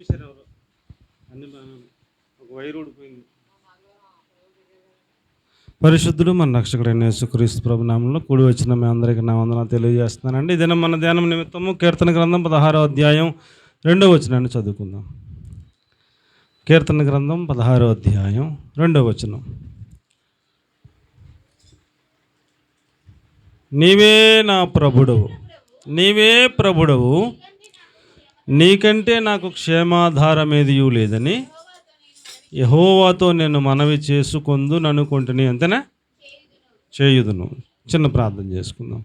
చూశారు ఎవరు అన్ని ఒక వైరు ఊడిపోయింది. పరిశుద్ధుడు మన రక్షకుడైన యేసుక్రీస్తు ప్రభు నామంలో కూడి వచ్చిన మీ అందరికీ నా వందనాలు తెలియజేస్తున్నానండి. ఇదే మన ధ్యానం నిమిత్తము కీర్తన గ్రంథం 16వ అధ్యాయం 2వ వచనాన్ని చదువుకుందాం. కీర్తన గ్రంథం 16వ అధ్యాయం 2వ వచనం. నీవే నా ప్రభుడవు, నీవే ప్రభుడవు, నీకంటే నాకు క్షేమాధారమేదియూ లేదని యెహోవాతో నేను మనవి చేసుకొందును అనుకుంటుని అంతేనా చేయుదును. చిన్న ప్రార్థన చేసుకుందాం.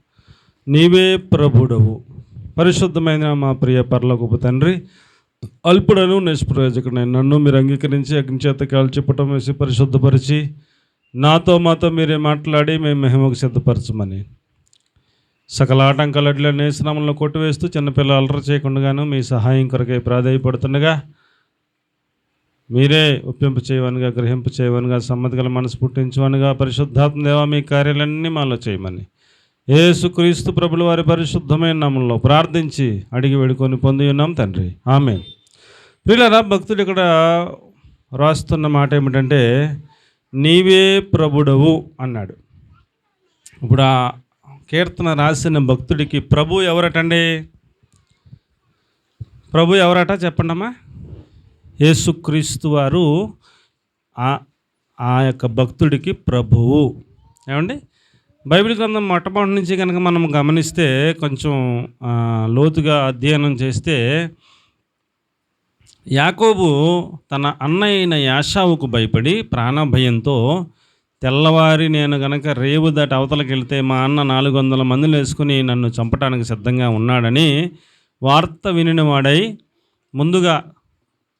నీవే ప్రభుడవు, పరిశుద్ధమైన మా ప్రియ పరలోకపు తండ్రి, అల్పుడను నిష్ప్రయోజకుడైన నన్ను మీరు అంగీకరించి అగ్నిచేత కాల్చిపటం వేసి పరిశుద్ధపరిచి మాతో మీరే మాట్లాడి మేము మహిమకు సిద్ధపరచమని సకల ఆటంకాలడ్ల నేసనామంలో కొట్టివేస్తూ చిన్నపిల్లలు అలర చేయకుండాను మీ సహాయం కొరకై ప్రాధాయపడుతుండగా మీరే ఒప్పింపు చేయవనుగా, గ్రహింపు చేయవనుగా, సమ్మతి గల మనసు పుట్టించవనుగా, పరిశుద్ధాత్మ దేవా మీ కార్యాలన్నీ మాలో చేయమని యేసుక్రీస్తు ప్రభుల వారి పరిశుద్ధమైన నామంలో ప్రార్థించి అడిగి వేడుకొని పొంది ఉన్నాం తండ్రి, ఆమేన్. ప్రియులారా, భక్తుడు ఇక్కడ రాస్తున్న మాట ఏమిటంటే నీవే ప్రభుడవు అన్నాడు. ఇప్పుడు ఆ కీర్తన రాసిన భక్తుడికి ప్రభు ఎవరటండి? ప్రభు ఎవరట చెప్పండమ్మా? యేసుక్రీస్తు వారు ఆ యొక్క భక్తుడికి ప్రభువు. ఏమండి, బైబిల్ గ్రంథం మొట్టమొదటి నుంచి కనుక మనం గమనిస్తే, కొంచెం లోతుగా అధ్యయనం చేస్తే, యాకోబు తన అన్న అయిన యాషావుకు భయపడి ప్రాణభయంతో తెల్లవారి నేను గనక రేవు దాటి అవతలకి వెళ్తే మా అన్న 400 మందిని వేసుకుని నన్ను చంపడానికి సిద్ధంగా ఉన్నాడని వార్త వినినవాడై ముందుగా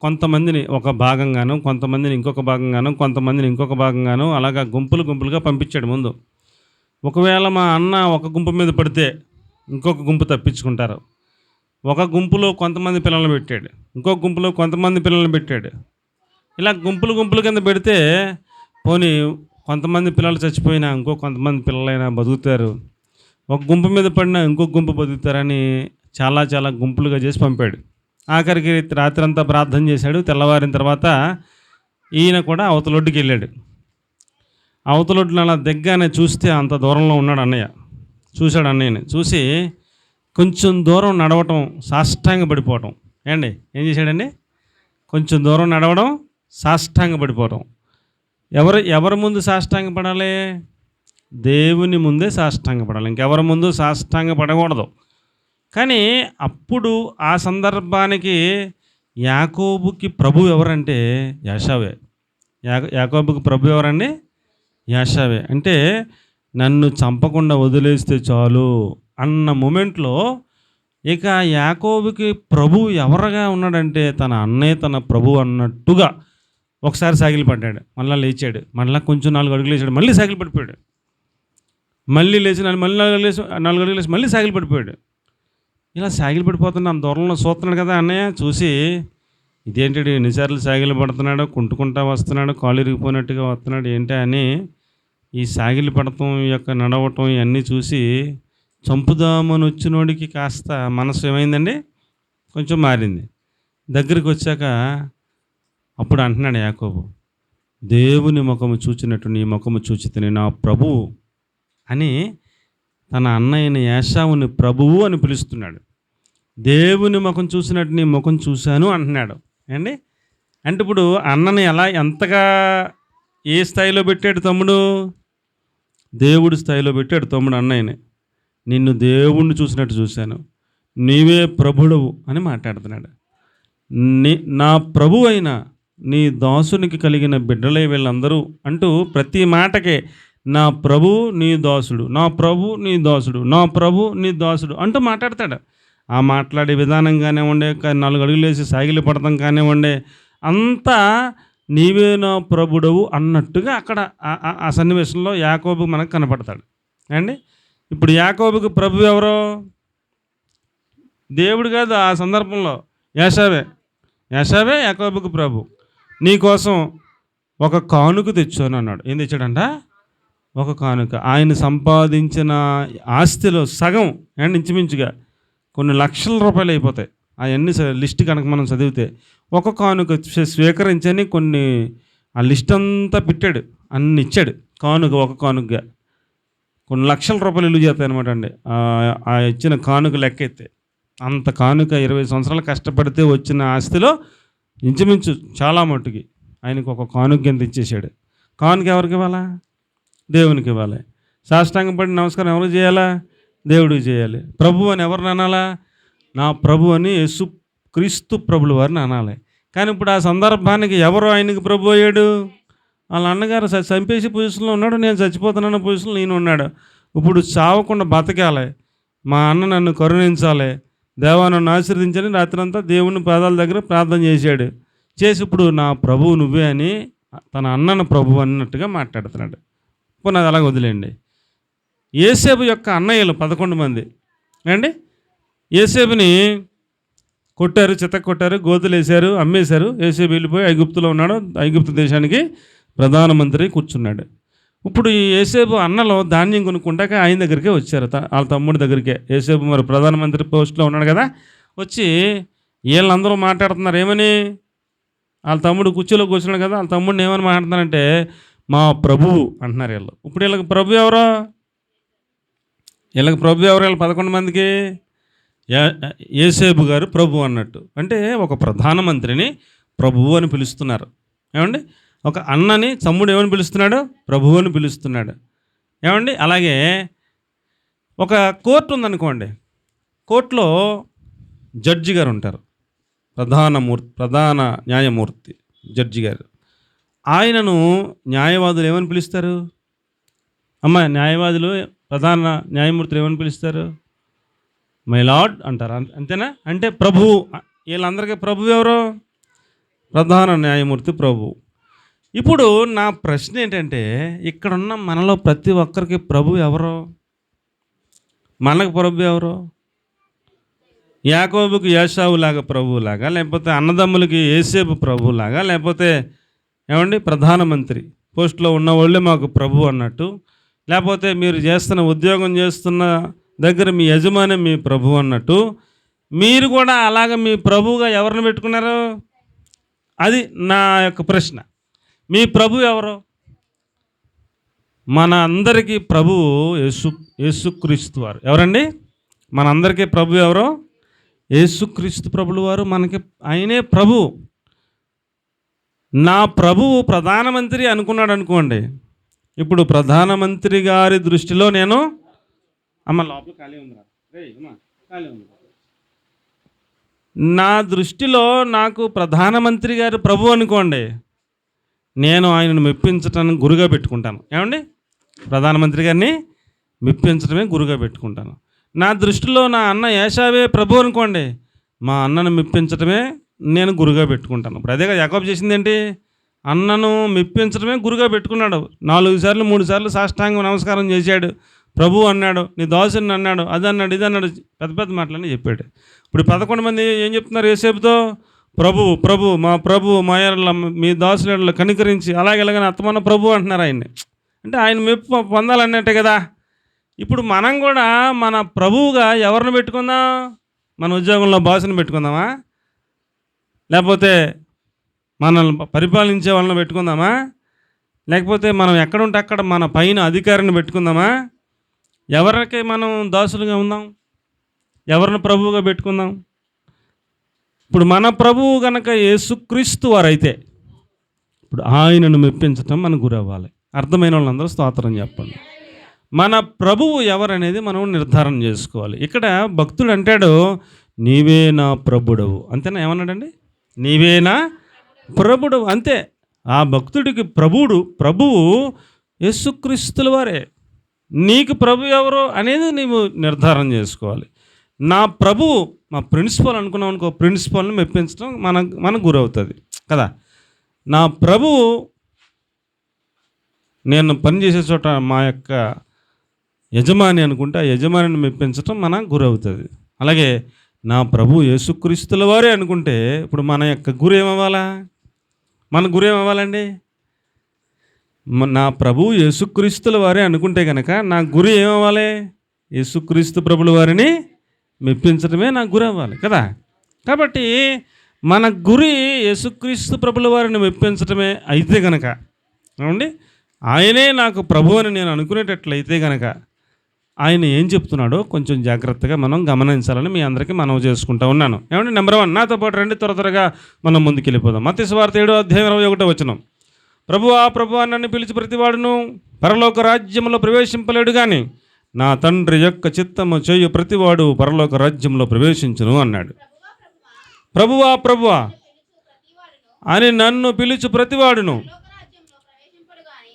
కొంతమందిని ఒక భాగంగాను, కొంతమందిని ఇంకొక భాగంగాను, కొంతమందిని ఇంకొక భాగంగాను, అలాగా గుంపులుగా పంపించాడు. ముందు ఒకవేళ మా అన్న ఒక గుంపు మీద పడితే ఇంకొక గుంపు తప్పించుకుంటారు. ఒక గుంపులో కొంతమంది పిల్లల్ని పెట్టాడు, ఇంకొక గుంపులో కొంతమంది పిల్లల్ని పెట్టాడు. ఇలా గుంపులు కింద పెడితే పోనీ కొంతమంది పిల్లలు చచ్చిపోయినా ఇంకో కొంతమంది పిల్లలైనా బతుకుతారు, ఒక గుంపు మీద పడినా ఇంకొక గుంపు బతుకుతారని చాలా గుంపులుగా చేసి పంపాడు. ఆఖరికి రాత్రి అంతా ప్రార్థన చేశాడు. తెల్లవారిన తర్వాత ఈయన కూడా అవతలొడ్డుకి వెళ్ళాడు. అవతలొడ్డున అలా దగ్గరనే చూస్తే అంత దూరంలో ఉన్నాడు అన్నయ్య. చూశాడు అన్నయ్యని. చూసి కొంచెం దూరం నడవటం, సాష్టాంగ పడిపోవటం. ఏమండి, ఏం చేశాడండి? కొంచెం దూరం నడవడం, సాష్టాంగ పడిపోవటం. ఎవరి ముందు సాష్టాంగ పడాలి? దేవుని ముందే సాష్టాంగ పడాలి, ఇంకెవరి ముందు సాష్టాంగ పడకూడదు. కానీ అప్పుడు ఆ సందర్భానికి యాకోబుకి ప్రభు ఎవరంటే యాషావే. యాకోబుకి ప్రభు ఎవరండి? యాషావే. అంటే నన్ను చంపకుండా వదిలేస్తే చాలు అన్న మూమెంట్లో ఇక యాకోబుకి ప్రభు ఎవరుగా ఉన్నాడంటే తన అన్నే తన ప్రభు అన్నట్టుగా ఒకసారి సాగిలి పడ్డాడు. మళ్ళీ లేచాడు, మళ్ళీ కొంచెం 4 అడుగులు లేచాడు, మళ్ళీ సాగిలి పడిపోయాడు. మళ్ళీ లేచి మళ్ళీ 4 అడుగులు లేచి మళ్ళీ సాగిలి పడిపోయాడు. ఇలా సాగిలి పడిపోతున్నా దూరంలో చూస్తున్నాడు కదా అన్నయ్య. చూసి ఇదేంటి ఎన్నిసార్లు సాగిలి పడుతున్నాడు, కుంటుకుంటా వస్తున్నాడు, కాళ్ళు ఇరిగిపోయినట్టుగా వస్తున్నాడు ఏంటి అని ఈ సాగిలి పడటం యొక్క నడవటం ఇవన్నీ చూసి చంపుదామని వచ్చినోడికి కాస్త మనసు ఏమైందండి, కొంచెం మారింది. దగ్గరికి వచ్చాక అప్పుడు అంటున్నాడు యాకోబు, దేవుని ముఖము చూచినట్టు నీ ముఖము చూచితిని నా ప్రభువు అని తన అన్నయ్యని యాషావుని ప్రభువు అని పిలుస్తున్నాడు. దేవుని ముఖం చూసినట్టు నీ ముఖం చూశాను అంటున్నాడు. అండి, అంటే ఇప్పుడు అన్నని ఎంతగా ఏ స్థాయిలో పెట్టాడు తమ్ముడు? దేవుడి స్థాయిలో పెట్టాడు తమ్ముడు అన్నయ్యని. నిన్ను దేవుణ్ణి చూసినట్టు చూశాను, నీవే ప్రభుడవు అని మాట్లాడుతున్నాడు. నా ప్రభు అయిన నీ దాసునికి కలిగిన బిడ్డలే వీళ్ళందరూ అంటూ ప్రతి మాటకే నా ప్రభు నీ దాసుడు, నా ప్రభు నీ దాసుడు, నా ప్రభు నీ దాసుడు అంటూ మాట్లాడతాడు. ఆ మాట్లాడే విధానం కానివ్వండి, 4 అడుగులు వేసి సాగిలి పడతాం కానివ్వండి, అంతా నీవే నా ప్రభుడవు అన్నట్టుగా అక్కడ ఆ సన్నివేశంలో యాకోబు మనకు కనపడతాడు. అండి, ఇప్పుడు యాకోబుకి ప్రభు ఎవరో? దేవుడు కాదు, ఆ సందర్భంలో యాషావే యాకోబుకి ప్రభు. నీకోసం ఒక కానుక తెచ్చాను అన్నాడు. ఏం తెచ్చాడంట? ఒక కానుక. ఆయన సంపాదించిన ఆస్తిలో సగం అండ్ ఇంచుమించుగా కొన్ని లక్షల రూపాయలు అయిపోతాయి. అవన్నీ లిస్ట్ కనుక మనం చదివితే ఒక కానుక స్వీకరించని కొన్ని ఆ లిస్ట్ అంతా పెట్టాడు, అన్ని ఇచ్చాడు. కానుక ఒక కానుకగా కొన్ని లక్షల రూపాయలు ఇల్లు చేస్తాయి అనమాట అండి. ఆ ఇచ్చిన కానుక లెక్క అయితే అంత కానుక 20 సంవత్సరాలు కష్టపడితే వచ్చిన ఆస్తిలో ఇంచుమించు చాలా మట్టుకి ఆయనకు ఒక కానుక కింద ఇచ్చేసాడు. కానుక ఎవరికి ఇవ్వాలా? దేవునికి ఇవ్వాలి. సాష్టాంగం పడి నమస్కారం ఎవరికి చేయాలా? దేవుడికి చేయాలి. ప్రభు అని ఎవరిని అనాలా? నా ప్రభు అని యేసు క్రీస్తు ప్రభుల వారిని అనాలి. కానీ ఇప్పుడు ఆ సందర్భానికి ఎవరు ఆయనకి ప్రభు అయ్యాడు? వాళ్ళ అన్నగారు చంపేసి పొజిషన్లో ఉన్నాడు, నేను చచ్చిపోతున్నాను పొజిషన్లో నేను ఉన్నాడు. ఇప్పుడు చావకుండా బతకాలి, మా అన్న నన్ను కరుణించాలి, దేవా నన్ను ఆశీర్వదించని రాత్రంతా దేవుని పాదాల దగ్గర ప్రార్థన చేశాడు. చేసి ఇప్పుడు నా ప్రభువు నువ్వే అని తన అన్నను ప్రభు అన్నట్టుగా మాట్లాడుతున్నాడు. ఇప్పుడు నాది అలాగ వదిలేండి. యేసేపు యొక్క అన్నయ్యలు 11 మంది అండి. యేసేపుని కొట్టారు, చితక కొట్టారు, గోతులు వేశారు, అమ్మేశారు. యేసేపు వెళ్ళిపోయి ఐగుప్తులో ఉన్నాడు. ఐగుప్తు దేశానికి ప్రధానమంత్రి కూర్చున్నాడు. ఇప్పుడు ఈ యేసేపు అన్నలో ధాన్యం కొనుక్కుంటాక ఆయన దగ్గరికే వచ్చారు, వాళ్ళ తమ్ముడి దగ్గరికే. యేసేపు మరి ప్రధానమంత్రి పోస్టులో ఉన్నాడు కదా. వచ్చి వీళ్ళందరూ మాట్లాడుతున్నారు ఏమని? వాళ్ళ తమ్ముడు కుర్చీలో కూర్చున్నాడు కదా, వాళ్ళ తమ్ముడిని ఏమని మాట్లాడుతున్నారంటే మా ప్రభువు అంటున్నారు వీళ్ళు. ఇప్పుడు వీళ్ళకి ప్రభు ఎవరో? వీళ్ళకి ప్రభు ఎవరు? వీళ్ళు 11 మందికి యేసేపు గారు ప్రభు అన్నట్టు. అంటే ఒక ప్రధానమంత్రిని ప్రభువు అని పిలుస్తున్నారు. ఏమండి? ఒక అన్నని తమ్ముడు ఏమని పిలుస్తున్నాడు? ప్రభువు అని పిలుస్తున్నాడు. ఏమండి? అలాగే ఒక కోర్టు ఉందనుకోండి, కోర్టులో జడ్జి గారు ఉంటారు, ప్రధాన న్యాయమూర్తి జడ్జి గారు. ఆయనను న్యాయవాదులు ఏమని పిలుస్తారు? అమ్మ, న్యాయవాదులు ప్రధాన న్యాయమూర్తులు ఏమని పిలుస్తారు? మై లార్డ్ అంటారు. అంతేనా? అంటే ప్రభువు. వీళ్ళందరికీ ప్రభు ఎవరు? ప్రధాన న్యాయమూర్తి ప్రభు. ఇప్పుడు నా ప్రశ్న ఏంటంటే, ఇక్కడున్న మనలో ప్రతి ఒక్కరికి ప్రభు ఎవరు? మనకు ప్రభు ఎవరు? యాకోబుకి ఏశావులాగా ప్రభువులాగా, లేకపోతే అన్నదమ్ములకి యేసేపు ప్రభువులాగా, లేకపోతే ఏమండి ప్రధానమంత్రి పోస్టులో ఉన్నవాళ్ళే మాకు ప్రభు అన్నట్టు, లేకపోతే మీరు చేస్తున్న ఉద్యోగం చేస్తున్న దగ్గర మీ యజమాని మీ ప్రభు అన్నట్టు, మీరు కూడా అలాగ మీ ప్రభువుగా ఎవరిని పెట్టుకున్నారు? అది నా యొక్క ప్రశ్న. మీ ప్రభు ఎవరు? మన అందరికీ ప్రభువు యేసుక్రీస్తు వారు. ఎవరండి? మన అందరికీ ప్రభు ఎవరో? యేసుక్రీస్తు ప్రభులు వారు. మనకి ఆయనే ప్రభు. నా ప్రభువు ప్రధానమంత్రి అనుకున్నాడు అనుకోండి. ఇప్పుడు ప్రధానమంత్రి గారి దృష్టిలో నేను లోపల ఖాళీ ఉందిరా, ఖాళీ ఉంది. నా దృష్టిలో నాకు ప్రధానమంత్రి గారు ప్రభు అనుకోండి, నేను ఆయనను మెప్పించటానికి గురుగా పెట్టుకుంటాను. ఏమండి? ప్రధానమంత్రి గారిని మెప్పించడమే గురుగా పెట్టుకుంటాను. నా దృష్టిలో నా అన్న ఏశావే ప్రభు అనుకోండి, మా అన్నను మెప్పించడమే నేను గురుగా పెట్టుకుంటాను. ఇప్పుడు అదేగా యాకోబు చేసింది ఏంటి? అన్నను మెప్పించడమే గురుగా పెట్టుకున్నాడు. 4 సార్లు 3 సార్లు సాష్టాంగ నమస్కారం చేశాడు. ప్రభు అన్నాడు, నీ దాసుని అన్నాడు, అది అన్నాడు, ఇది అన్నాడు, పెద్ద పెద్ద మాటలని చెప్పాడు. ఇప్పుడు 11 మంది ఏం చెప్తున్నారు యేసేపుతో? ప్రభు ప్రభు మా ప్రభు మా మీ దాసుల కనికరించి అలాగెలాగని అత్తమన్న ప్రభు అంటున్నారు ఆయన్ని. అంటే ఆయన మెప్పు పొందాలన్నట్టే కదా. ఇప్పుడు మనం కూడా మన ప్రభువుగా ఎవరిని పెట్టుకుందాం? మన ఉద్యోగంలో బాసుని పెట్టుకుందామా? లేకపోతే మనల్ని పరిపాలించే వాళ్ళని పెట్టుకుందామా? లేకపోతే మనం ఎక్కడుంటే అక్కడ మన పైన అధికారిని పెట్టుకుందామా? ఎవరికి మనం దాసులుగా ఉందాం? ఎవరిని ప్రభువుగా పెట్టుకుందాం? ఇప్పుడు మన ప్రభువు కనుక యేసుక్రీస్తు వారైతే ఇప్పుడు ఆయనను మెప్పించటం మనకు గురవ్వాలి. అర్థమైన వాళ్ళందరూ స్తోత్రం చెప్పండి. మన ప్రభువు ఎవరనేది మనం నిర్ధారణ చేసుకోవాలి. ఇక్కడ భక్తుడు అంటాడు, నీవే నా ప్రభుడవు. అంతేనా? ఏమన్నాడండి? నీవే నా ప్రభుడవు. అంతే. ఆ భక్తుడికి ప్రభువు యేసుక్రీస్తుల వారే. నీకు ప్రభు ఎవరు అనేది నీవు నిర్ధారణ చేసుకోవాలి. నా ప్రభువు మా ప్రిన్సిపల్ అనుకున్నాం అనుకో, ప్రిన్సిపల్ని మెప్పించడం మనకు గురవుతుంది కదా. నా ప్రభువు నేను పనిచేసే చోట మా యొక్క యజమాని అనుకుంటే ఆ యజమానిని మెప్పించడం మనకు గురవుతుంది. అలాగే నా ప్రభు యేసుక్రీస్తుల వారే అనుకుంటే ఇప్పుడు మన యొక్క గురి ఏమవ్వాలా? మన గురి ఏమవ్వాలండి? నా ప్రభు యేసుక్రీస్తుల వారే అనుకుంటే కనుక నా గురి ఏమవ్వాలి? యేసుక్రీస్తు ప్రభుల వారిని మెప్పించడమే నా గురి అవ్వాలి కదా. కాబట్టి మన గురి యేసుక్రీస్తు ప్రభుల వారిని మెప్పించడమే అయితే గనక, ఏమండి, ఆయనే నాకు ప్రభు అని నేను అనుకునేటట్లయితే గనక ఆయన ఏం చెప్తున్నాడో కొంచెం జాగ్రత్తగా మనం గమనించాలని మీ అందరికీ మనవి చేసుకుంటూ ఉన్నాను. ఏమంటే నెంబర్ 1, నాతో పాటు రండి, త్వరగా మనం ముందుకెళ్ళిపోదాం. మత్తయి సువార్త 7:21. ప్రభువా నన్ను పిలిచి ప్రతివాడును పరలోక రాజ్యంలో ప్రవేశింపలేడు కానీ నా తండ్రి యొక్క చిత్తము చేయు ప్రతివాడు పరలోక రాజ్యంలో ప్రవేశించును అన్నాడు. ప్రభువా అని నన్ను పిలిచి ప్రతివాడును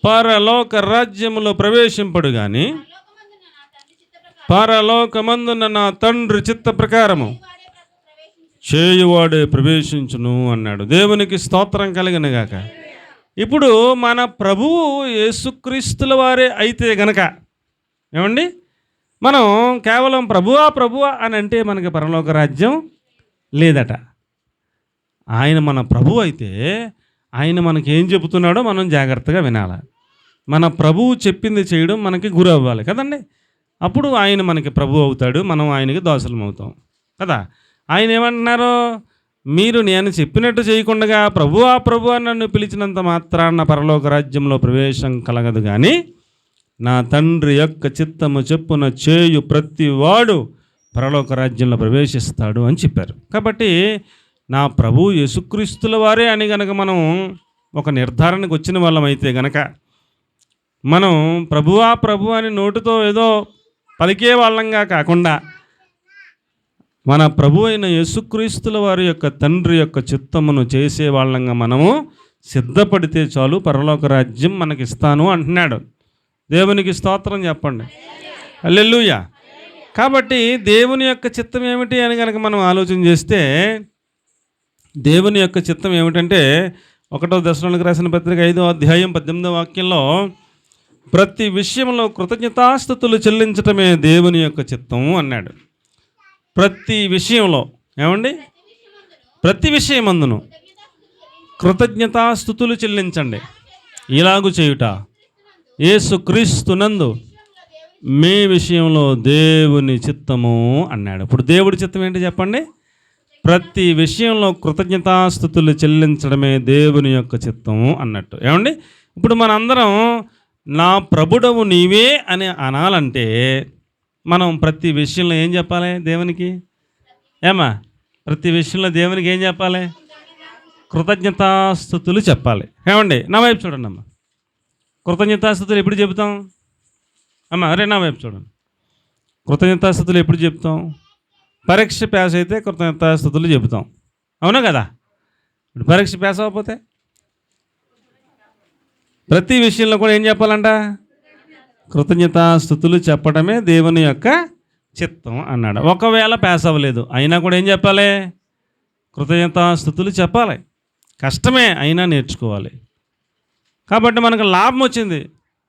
పరలోక రాజ్యములో ప్రవేశింపడు కానీ పరలోకమందున నా తండ్రి చిత్త ప్రకారము చేయువాడే ప్రవేశించును అన్నాడు. దేవునికి స్తోత్రం కలిగినగాక. ఇప్పుడు మన ప్రభువు యేసుక్రీస్తుల వారే అయితే గనక, ఏమండి, మనం కేవలం ప్రభువా అని అంటే మనకి పరలోక రాజ్యం లేదట. ఆయన మన ప్రభువు అయితే ఆయన మనకి ఏం చెబుతున్నాడో మనం జాగ్రత్తగా వినాలి. మన ప్రభువు చెప్పింది చేయడం మనకి గురి అవ్వాలి కదండి. అప్పుడు ఆయన మనకి ప్రభువు అవుతాడు, మనం ఆయనకి దాసులం అవుతాం కదా. ఆయన ఏమంటున్నారు, మీరు నేను చెప్పినట్టు చేయకుండా ప్రభువా నన్ను పిలిచినంత మాత్రాన పరలోక రాజ్యంలో ప్రవేశం కలగదు కానీ నా తండ్రి యొక్క చిత్తము చెప్పున చేయు ప్రతివాడు పరలోక రాజ్యంలో ప్రవేశిస్తాడు అని చెప్పారు. కాబట్టి నా ప్రభు యేసుక్రీస్తుల వారే అని గనక మనం ఒక నిర్ధారణకు వచ్చిన వాళ్ళం అయితే గనక, మనం ప్రభు అని నోటితో ఏదో పలికే వాళ్ళంగా కాకుండా మన ప్రభు అయిన యేసుక్రీస్తుల వారి యొక్క తండ్రి యొక్క చిత్తమును చేసే వాళ్ళంగా మనము సిద్ధపడితే చాలు, పరలోక రాజ్యం మనకిస్తాను అంటున్నాడు. దేవునికి స్తోత్రం చెప్పండి. హల్లెలూయా. కాబట్టి దేవుని యొక్క చిత్తం ఏమిటి అని కనుక మనం ఆలోచన చేస్తే, దేవుని యొక్క చిత్తం ఏమిటంటే 1 దశలోనికి రాసిన పత్రిక 5:18 ప్రతి విషయంలో కృతజ్ఞతాస్తుతులు చెల్లించటమే దేవుని యొక్క చిత్తం అన్నాడు. ప్రతి విషయంలో, ఏమండి, ప్రతి విషయమందును కృతజ్ఞతాస్తుతులు చెల్లించండి, ఇలాగు చేయుట యేసుక్రీస్తునందు మీ విషయంలో దేవుని చిత్తము అన్నాడు. ఇప్పుడు దేవుడి చిత్తం ఏంటి చెప్పండి? ప్రతి విషయంలో కృతజ్ఞతాస్తుతులు చెల్లించడమే దేవుని యొక్క చిత్తము అన్నట్టు. ఏమండి, ఇప్పుడు మనందరం నా ప్రభుడవు నీవే అని అనాలంటే మనం ప్రతి విషయంలో ఏం చెప్పాలి? దేవునికి ప్రతి విషయంలో దేవునికి ఏం చెప్పాలి? కృతజ్ఞతాస్తుతులు చెప్పాలి. ఏమండి, నా వైపు చూడండి అమ్మ. కృతజ్ఞతాస్తుతులు ఎప్పుడు చెబుతాం అమ్మ? నా వైపు చూడండి. కృతజ్ఞతాస్తుతులు ఎప్పుడు చెప్తాం? పరీక్ష పాస్ అయితే కృతజ్ఞతాస్తుతులు చెబుతాం, అవునా కదా? ఇప్పుడు పరీక్ష పాస్ అవ్వకపోతే ప్రతి విషయంలో కూడా ఏం చెప్పాలంట? కృతజ్ఞతాస్తుతులు చెప్పడమే దేవుని యొక్క చిత్తం అన్నాడు. ఒకవేళ పాస్ అవ్వలేదు అయినా కూడా ఏం చెప్పాలి? కృతజ్ఞతాస్తుతులు చెప్పాలి. కష్టమే అయినా నేర్చుకోవాలి. కాబట్టి మనకు లాభం వచ్చింది,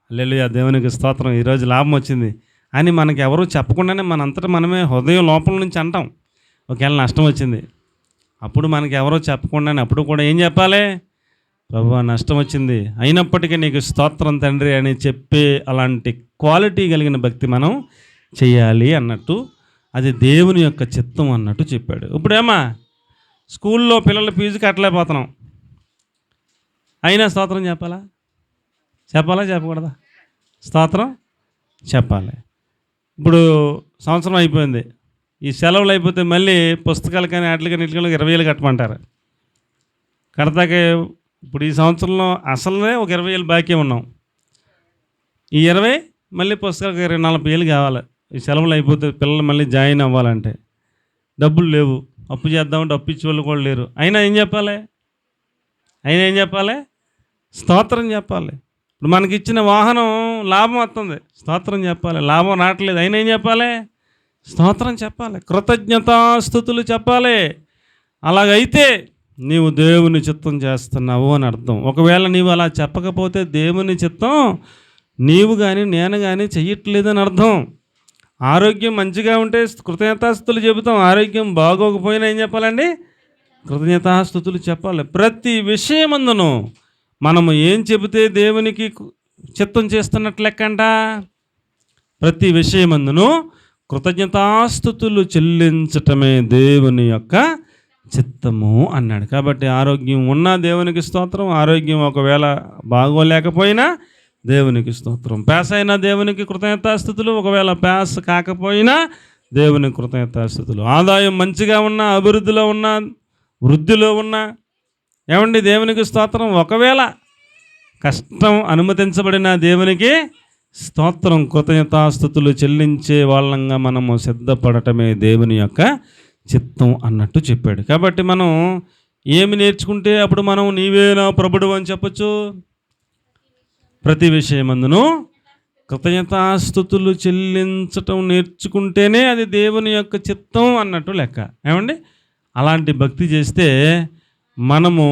హల్లెలూయా, దేవునికి స్తోత్రం, ఈరోజు లాభం వచ్చింది అని మనకి ఎవరు చెప్పకుండానే మనంతటా మనమే హృదయం లోపల నుంచి అంటాం. ఒకవేళ నష్టం వచ్చింది అప్పుడు మనకి ఎవరో చెప్పకుండానే అప్పుడు కూడా ఏం చెప్పాలి? ప్రభువా నష్టం వచ్చింది, అయినప్పటికీ నీకు స్తోత్రం తండ్రి అని చెప్పే అలాంటి క్వాలిటీ కలిగిన భక్తి మనం చేయాలి అన్నట్టు, అది దేవుని యొక్క చిత్తం అన్నట్టు చెప్పాడు. ఇప్పుడేమా స్కూల్లో పిల్లల ఫీజు కట్టలేకపోతున్నాం, అయినా స్తోత్రం చెప్పాలా చెప్పకూడదా? స్తోత్రం చెప్పాలి. ఇప్పుడు సంవత్సరం అయిపోయింది, ఈ సెలవులు అయిపోతే మళ్ళీ పుస్తకాలు కానీ వాటికి కానీ 20,000 కట్టమంటారు. కడతాకే ఇప్పుడు ఈ సంవత్సరంలో అసలే ఒక 20,000 బాకీ ఉన్నాం. ఈ 20 మళ్ళీ పుస్తకాలకు 24,000 కావాలి. ఈ సెలవులు అయిపోతే పిల్లలు మళ్ళీ జాయిన్ అవ్వాలంటే డబ్బులు లేవు, అప్పు చేద్దామంటే అప్పు ఇచ్చే వాళ్ళు కూడా లేరు. అయినా ఏం చెప్పాలి? స్తోత్రం చెప్పాలి. ఇప్పుడు మనకి ఇచ్చిన వాహనం లాభం వస్తుంది, స్తోత్రం చెప్పాలి. లాభం రావట్లేదు అయినా ఏం చెప్పాలి? స్తోత్రం చెప్పాలి, కృతజ్ఞతాస్తుతులు చెప్పాలి. అలాగైతే నీవు దేవుని చిత్తం చేస్తున్నావు అని అర్థం. ఒకవేళ నీవు అలా చెప్పకపోతే దేవుని చిత్తం నీవు కానీ నేను కానీ చెయ్యట్లేదని అర్థం. ఆరోగ్యం మంచిగా ఉంటే కృతజ్ఞతాస్తుతులు చెబుతాం, ఆరోగ్యం బాగోకపోయినా ఏం చెప్పాలండి? కృతజ్ఞతాస్తుతులు చెప్పాలి. ప్రతి విషయమందును మనము ఏం చెబితే దేవునికి చిత్తం చేస్తున్నట్లు లెక్కంట? ప్రతి విషయమందును కృతజ్ఞతాస్తుతులు చెల్లించటమే దేవుని యొక్క చిత్తము అన్నాడు. కాబట్టి ఆరోగ్యం ఉన్నా దేవునికి స్తోత్రం, ఆరోగ్యం ఒకవేళ బాగోలేకపోయినా దేవునికి స్తోత్రం, పేస అయినా దేవునికి కృతజ్ఞతాస్థుతులు, ఒకవేళ పేస కాకపోయినా దేవునికి కృతజ్ఞతాస్థుతులు, ఆదాయం మంచిగా ఉన్నా, అభివృద్ధిలో ఉన్నా, వృద్ధిలో ఉన్నా ఏమండి దేవునికి స్తోత్రం, ఒకవేళ కష్టం అనుమతించబడిన దేవునికి స్తోత్రం, కృతజ్ఞతాస్థుతులు చెల్లించే వాళ్ళంగా మనము సిద్ధపడటమే దేవుని యొక్క చిత్తం అన్నట్టు చెప్పాడు. కాబట్టి మనం ఏమి నేర్చుకుంటే అప్పుడు మనం నీవే నా ప్రభుడు అని చెప్పచ్చు? ప్రతి విషయమందును కృతజ్ఞతాస్థుతులు చెల్లించటం నేర్చుకుంటేనే అది దేవుని యొక్క చిత్తం అన్నట్టు లెక్క. ఏమండి అలాంటి భక్తి చేస్తే మనము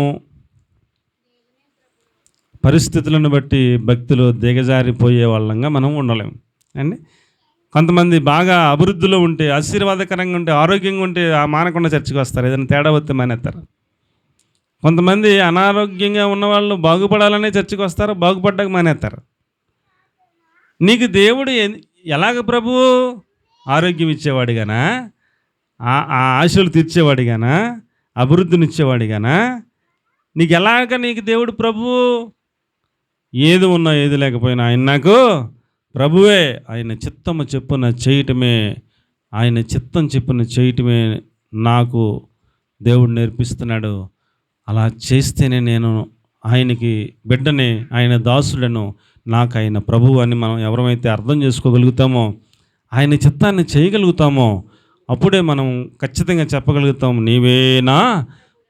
పరిస్థితులను బట్టి భక్తిలో దిగజారిపోయే వాళ్ళంగా మనం ఉండలేము అండి. కొంతమంది బాగా అభివృద్ధిలో ఉంటే, ఆశీర్వాదకరంగా ఉంటే, ఆరోగ్యంగా ఉంటే ఆ మానకుండా చర్చకు వస్తారు, ఏదైనా తేడా వస్తే మానేస్తారు. కొంతమంది అనారోగ్యంగా ఉన్నవాళ్ళు బాగుపడాలనే చర్చకు వస్తారు, బాగుపడ్డాక మానేస్తారు. నీకు దేవుడు ఎలాగ ప్రభువు ఆరోగ్యం ఇచ్చేవాడిగానా, ఆ ఆశలు తీర్చేవాడిగానా, అభివృద్ధినిచ్చేవాడిగానా? నీకు ఎలాగ నీకు దేవుడు ప్రభువు? ఏది ఉన్నా ఏది లేకపోయినా ఆయన నాకు ప్రభువే. ఆయన చిత్తము చెప్పున చేయటమే, ఆయన చిత్తం చెప్పున చేయటమే నాకు దేవుడు నేర్పిస్తున్నాడు. అలా చేస్తేనే నేను ఆయనకి బిడ్డని, ఆయన దాసుడను, నాకు ఆయన ప్రభువు అని మనం ఎవరైతే అర్థం చేసుకోగలుగుతామో, ఆయన చిత్తాన్ని చేయగలుగుతామో అప్పుడే మనం ఖచ్చితంగా చెప్పగలుగుతాం నీవేనా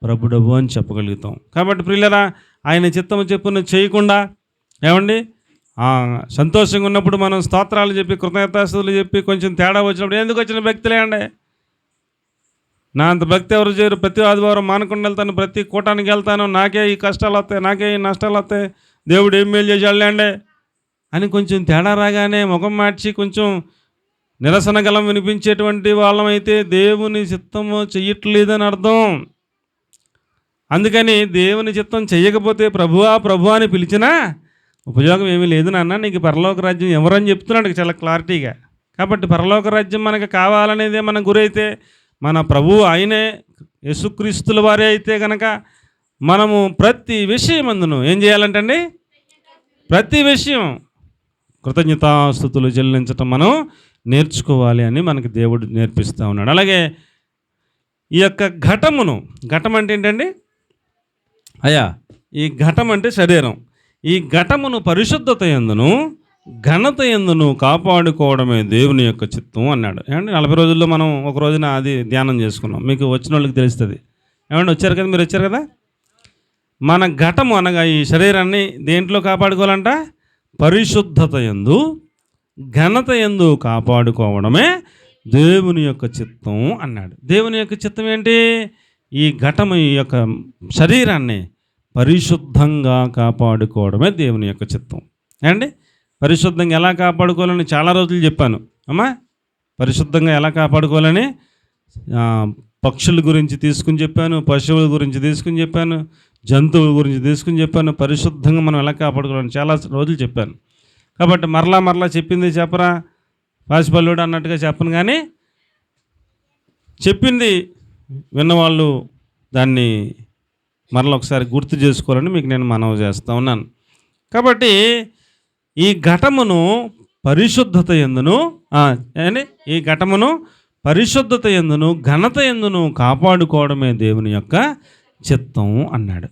ప్రభుడవు అని చెప్పగలుగుతాం. కాబట్టి ప్రియులరా, ఆయన చిత్తము చెప్పున చేయకుండా ఏమండి సంతోషంగా ఉన్నప్పుడు మనం స్తోత్రాలు చెప్పి కృతజ్ఞతాస్తుతులు చెప్పి కొంచెం తేడా వచ్చినప్పుడు ఎందుకు వచ్చిన భక్తులే అండి, నా అంత భక్తి ఎవరు చేయరు, ప్రతి ఆదివారం మానకుండా వెళ్తాను, ప్రతి కూటానికి వెళ్తాను, నాకే ఈ కష్టాలు వస్తాయి, నాకే ఈ నష్టాలు వస్తాయి, దేవుడు ఏం మేలు చేసాడులేండి అని కొంచెం తేడా రాగానే ముఖం మార్చి కొంచెం నిరసన గలం వినిపించేటువంటి వాళ్ళమైతే దేవుని చిత్తము చెయ్యట్లేదని అర్థం. అందుకని దేవుని చిత్తం చెయ్యకపోతే ప్రభువా ప్రభువా అని పిలిచినా ఉపయోగం ఏమీ లేదు నాన్న, నీకు పరలోక రాజ్యం ఎవరని చెప్తున్నాడు చాలా క్లారిటీగా. కాబట్టి పరలోక రాజ్యం మనకు కావాలనేదే మన గురైతే, మన ప్రభువు ఆయనే యేసుక్రీస్తుల వారే అయితే కనుక మనము ప్రతి విషయమందును ఏం చేయాలంటండి, ప్రతి విషయం కృతజ్ఞతాస్తుతులు చెల్లించటం మనం నేర్చుకోవాలి అని మనకి దేవుడు నేర్పిస్తూ ఉన్నాడు. అలాగే ఈ యొక్క ఘటం అంటే ఏంటండి అయ్యా, ఈ ఘటం అంటే శరీరం. ఈ ఘటమును పరిశుద్ధత యందును ఘనత యందును కాపాడుకోవడమే దేవుని యొక్క చిత్తం అన్నాడు. ఏమంటే 40 రోజుల్లో మనం ఒక రోజున అది ధ్యానం చేసుకున్నాం, మీకు వచ్చిన వాళ్ళకి తెలుస్తుంది. ఏమంటే వచ్చారు కదా, మీరు వచ్చారు కదా. మన ఘటము అనగా ఈ శరీరాన్ని దేంట్లో కాపాడుకోవాలంట, పరిశుద్ధత యందు ఘనత యందు కాపాడుకోవడమే దేవుని యొక్క చిత్తం అన్నాడు. దేవుని యొక్క చిత్తం ఏంటి? ఈ ఘటము, ఈ యొక్క శరీరాన్ని పరిశుద్ధంగా కాపాడుకోవడమే దేవుని యొక్క చిత్తం. ఏమండి పరిశుద్ధంగా ఎలా కాపాడుకోవాలని చాలా రోజులు చెప్పాను అమ్మా. పరిశుద్ధంగా ఎలా కాపాడుకోవాలని పక్షుల గురించి తీసుకుని చెప్పాను, పశువుల గురించి తీసుకుని చెప్పాను, జంతువుల గురించి తీసుకుని చెప్పాను. పరిశుద్ధంగా మనం ఎలా కాపాడుకోవాలని చాలా రోజులు చెప్పాను. కాబట్టి మరలా చెప్పింది చెప్పరా పాసిపల్లుడు అన్నట్టుగా చెప్పను, కానీ చెప్పింది విన్నవాళ్ళు దాన్ని మరలా ఒకసారి గుర్తు చేసుకోవాలని మీకు నేను మనవి చేస్తూ ఉన్నాను. కాబట్టి ఈ ఘటమును పరిశుద్ధత యందును ఈ ఘటమును పరిశుద్ధత యందును ఘనత యందును కాపాడుకోవడమే దేవుని యొక్క చిత్తం అన్నాడు.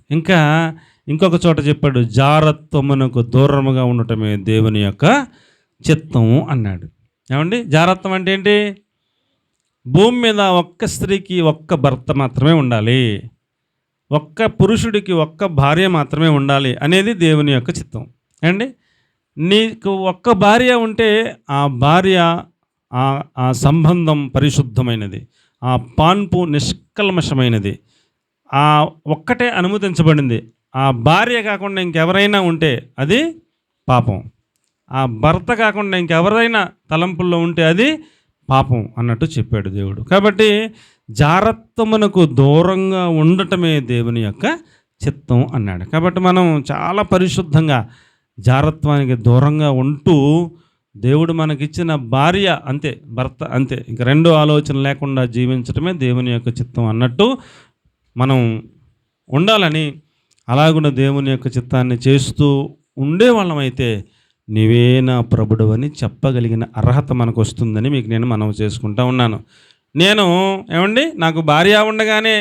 ఇంకొక చోట చెప్పాడు, జారత్వమునకు దూరముగా ఉండటమే దేవుని యొక్క చిత్తం అన్నాడు. ఏమండి జారత్వం అంటే ఏంటి? భూమి మీద ఒక్క స్త్రీకి ఒక్క భర్త మాత్రమే ఉండాలి, ఒక్క పురుషుడికి ఒక్క భార్య మాత్రమే ఉండాలి అనేది దేవుని యొక్క చిత్తం. అండి నీకు ఒక్క భార్య ఉంటే ఆ భార్య ఆ సంబంధం పరిశుద్ధమైనది, ఆ పాన్పు నిష్కల్మషమైనది, ఆ ఒక్కటే అనుమతించబడింది. ఆ భార్య కాకుండా ఇంకెవరైనా ఉంటే అది పాపం, ఆ భర్త కాకుండా ఇంకెవరైనా తలంపుల్లో ఉంటే అది పాపం అన్నట్టు చెప్పాడు దేవుడు. కాబట్టి జారత్వమునకు దూరంగా ఉండటమే దేవుని యొక్క చిత్తం అన్నాడు. కాబట్టి మనం చాలా పరిశుద్ధంగా జారత్వానికి దూరంగా ఉంటూ దేవుడు మనకిచ్చిన భార్య అంతే, భర్త అంతే, ఇంక రెండో ఆలోచన లేకుండా జీవించటమే దేవుని యొక్క చిత్తం అన్నట్టు మనం ఉండాలని, అలాగున్న దేవుని యొక్క చిత్తాన్ని చేస్తూ ఉండేవాళ్ళమైతే నీవే నా ప్రభుడవు అని చెప్పగలిగిన అర్హత మనకు వస్తుందని మీకు నేను మనవి చేసుకుంటా ఉన్నాను. నేను నాకు భార్య ఉండగానే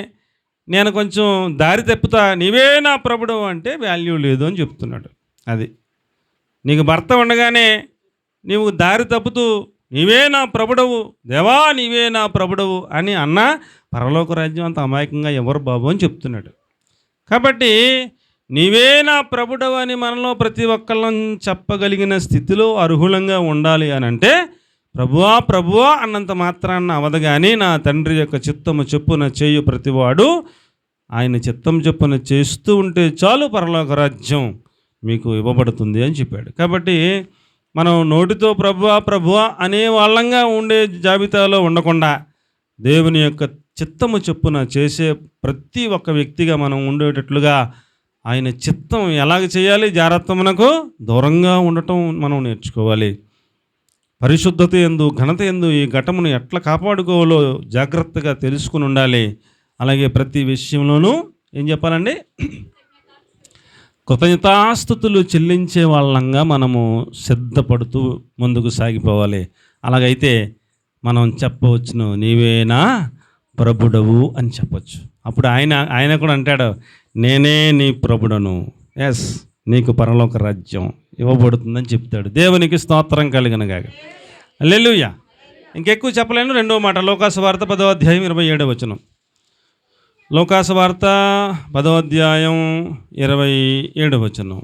నేను కొంచెం దారి తప్పుతా, నీవే నా ప్రభుడవు అంటే వాల్యూ లేదు అని చెప్తున్నాడు. అది నీకు భర్త ఉండగానే నీవు దారి తప్పుతూ నీవే నా ప్రభుడవు దేవా, నీవే నా ప్రభుడవు అని అన్నా పరలోక రాజ్యం అంత అమాయకంగా ఎవరు బాబు అని చెప్తున్నాడు. కాబట్టి నీవే నా ప్రభుడవు అని మనలో ప్రతి ఒక్కళ్ళం చెప్పగలిగిన స్థితిలో అర్హులంగా ఉండాలి అని అంటే ప్రభువా ప్రభువా అన్నంత మాత్రాన్న అవదు, కానీ నా తండ్రి యొక్క చిత్తము చొప్పున చేయు ప్రతివాడు ఆయన చిత్తం చొప్పున చేస్తూ ఉంటే చాలు పరలోక రాజ్యం మీకు ఇవ్వబడుతుంది అని చెప్పాడు. కాబట్టి మనం నోటితో ప్రభువా ప్రభువా అనే వాళ్ళంగా ఉండే జాబితాలో ఉండకుండా దేవుని యొక్క చిత్తము చొప్పున చేసే ప్రతి ఒక్క వ్యక్తిగా మనం ఉండేటట్లుగా ఆయన చిత్తం ఎలాగ చేయాలి, జాగ్రత్తమునకు దూరంగా ఉండటం మనం నేర్చుకోవాలి. పరిశుద్ధత యందు ఘనత యందు ఈ ఘటమును ఎట్లా కాపాడుకోవాలో జాగ్రత్తగా తెలుసుకుని ఉండాలి. అలాగే ప్రతి విషయంలోనూ ఏం చెప్పాలండి, కృతజ్ఞతాస్తుతులు చెల్లించే వాళ్ళంగా మనము సిద్ధపడుతూ ముందుకు సాగిపోవాలి. అలాగైతే మనం చెప్పవచ్చును నీవేనా ప్రభుడవు అని చెప్పచ్చు. అప్పుడు ఆయన కూడా అంటాడు, నేనే నీ ప్రభుడను, ఎస్ నీకు పరలోక రాజ్యం ఇవ్వబడుతుందని చెప్తాడు. దేవునికి స్తోత్రం కలుగునుగాక. హల్లెలూయా. ఇంకెక్కువ చెప్పలేను. 2వ మాట లోకాసు వార్త 10వ అధ్యాయం 27వ వచనం. లోకాసు వార్త 10వ అధ్యాయం 27వ వచనం.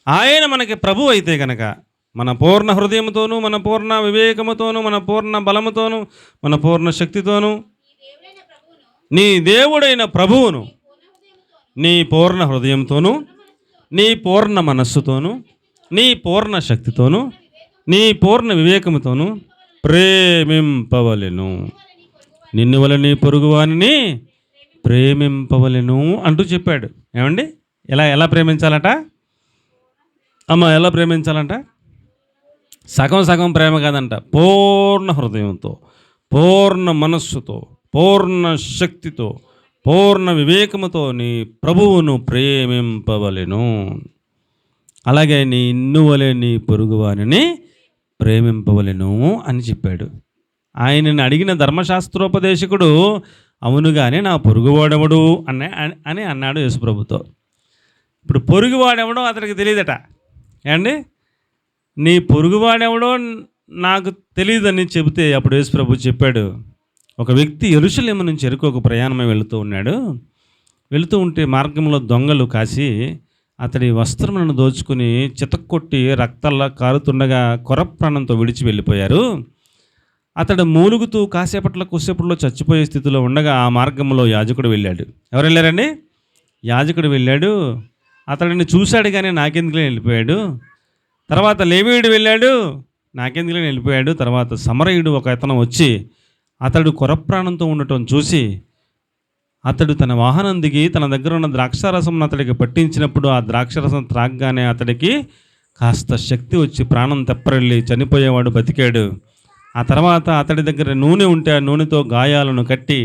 ఆయన మనకి ప్రభు అయితే కనుక మన పూర్ణ హృదయంతోనూ, మన పూర్ణ వివేకముతోనూ, మన పూర్ణ బలముతోనూ, మన పూర్ణ శక్తితోనూ నీ దేవుడైన ప్రభువును నీ పూర్ణ హృదయంతోనూ, నీ పూర్ణ మనస్సుతోనూ, నీ పూర్ణ శక్తితోనూ, నీ పూర్ణ వివేకముతోనూ ప్రేమింపవలెను. నిన్ను వల్ల నీ పొరుగువానిని ప్రేమింపవలెను అంటూ చెప్పాడు. ఏమండి, ఎలా ప్రేమించాలట అమ్మ? ఎలా ప్రేమించాలంట? సగం సగం ప్రేమ కాదంట, పూర్ణ హృదయంతో, పూర్ణ మనస్సుతో, పూర్ణ శక్తితో, పూర్ణ వివేకముతో నీ ప్రభువును ప్రేమింపవలెను. అలాగే నిన్ను వలె నీ పొరుగువానిని ప్రేమింపవలెను అని చెప్పాడు. ఆయనని అడిగిన ధర్మశాస్త్రోపదేశకుడు అవునుగానే నా పొరుగువాడెవడు అని అన్నాడు యేసుప్రభుతో. ఇప్పుడు పొరుగువాడెవడో అతనికి తెలియదట. ఏమండి, నీ పొరుగువాడెవడో నాకు తెలియదని చెబితే అప్పుడు యేసుప్రభు చెప్పాడు, ఒక వ్యక్తి యెరూషలేము నుంచి యెరికోకు ప్రయాణమై వెళుతూ ఉంటే మార్గంలో దొంగలు కాసి అతడి వస్త్రములను దోచుకుని చితక్కొట్టి రక్తల్లా కారుతుండగా కొరప్రాణంతో విడిచి వెళ్ళిపోయారు. అతడు మూలుగుతూ కొద్దిసేపట్లో చచ్చిపోయే స్థితిలో ఉండగా ఆ మార్గంలో యాజకుడు వెళ్ళాడు. ఎవరు వెళ్ళారండి? యాజకుడు వెళ్ళాడు. అతడిని చూశాడు కానీ నాకెందుకులే వెళ్ళిపోయాడు. తర్వాత లేవీయుడు వెళ్ళాడు, నాకెందుకులే వెళ్ళిపోయాడు. తర్వాత సమరయుడు ఒక అతను వచ్చి అతడు కొరప్రాణంతో ఉండటం చూసి అతడు తన వాహనం దిగి తన దగ్గర ఉన్న ద్రాక్షారసం అతడికి పట్టించినప్పుడు ఆ ద్రాక్షారసం త్రాగగానే అతడికి కాస్త శక్తి వచ్చి ప్రాణం తెప్పరెళ్ళి చనిపోయేవాడు బతికాడు. ఆ తర్వాత అతడి దగ్గర నూనె ఉంటే ఆ నూనెతో గాయాలను కట్టి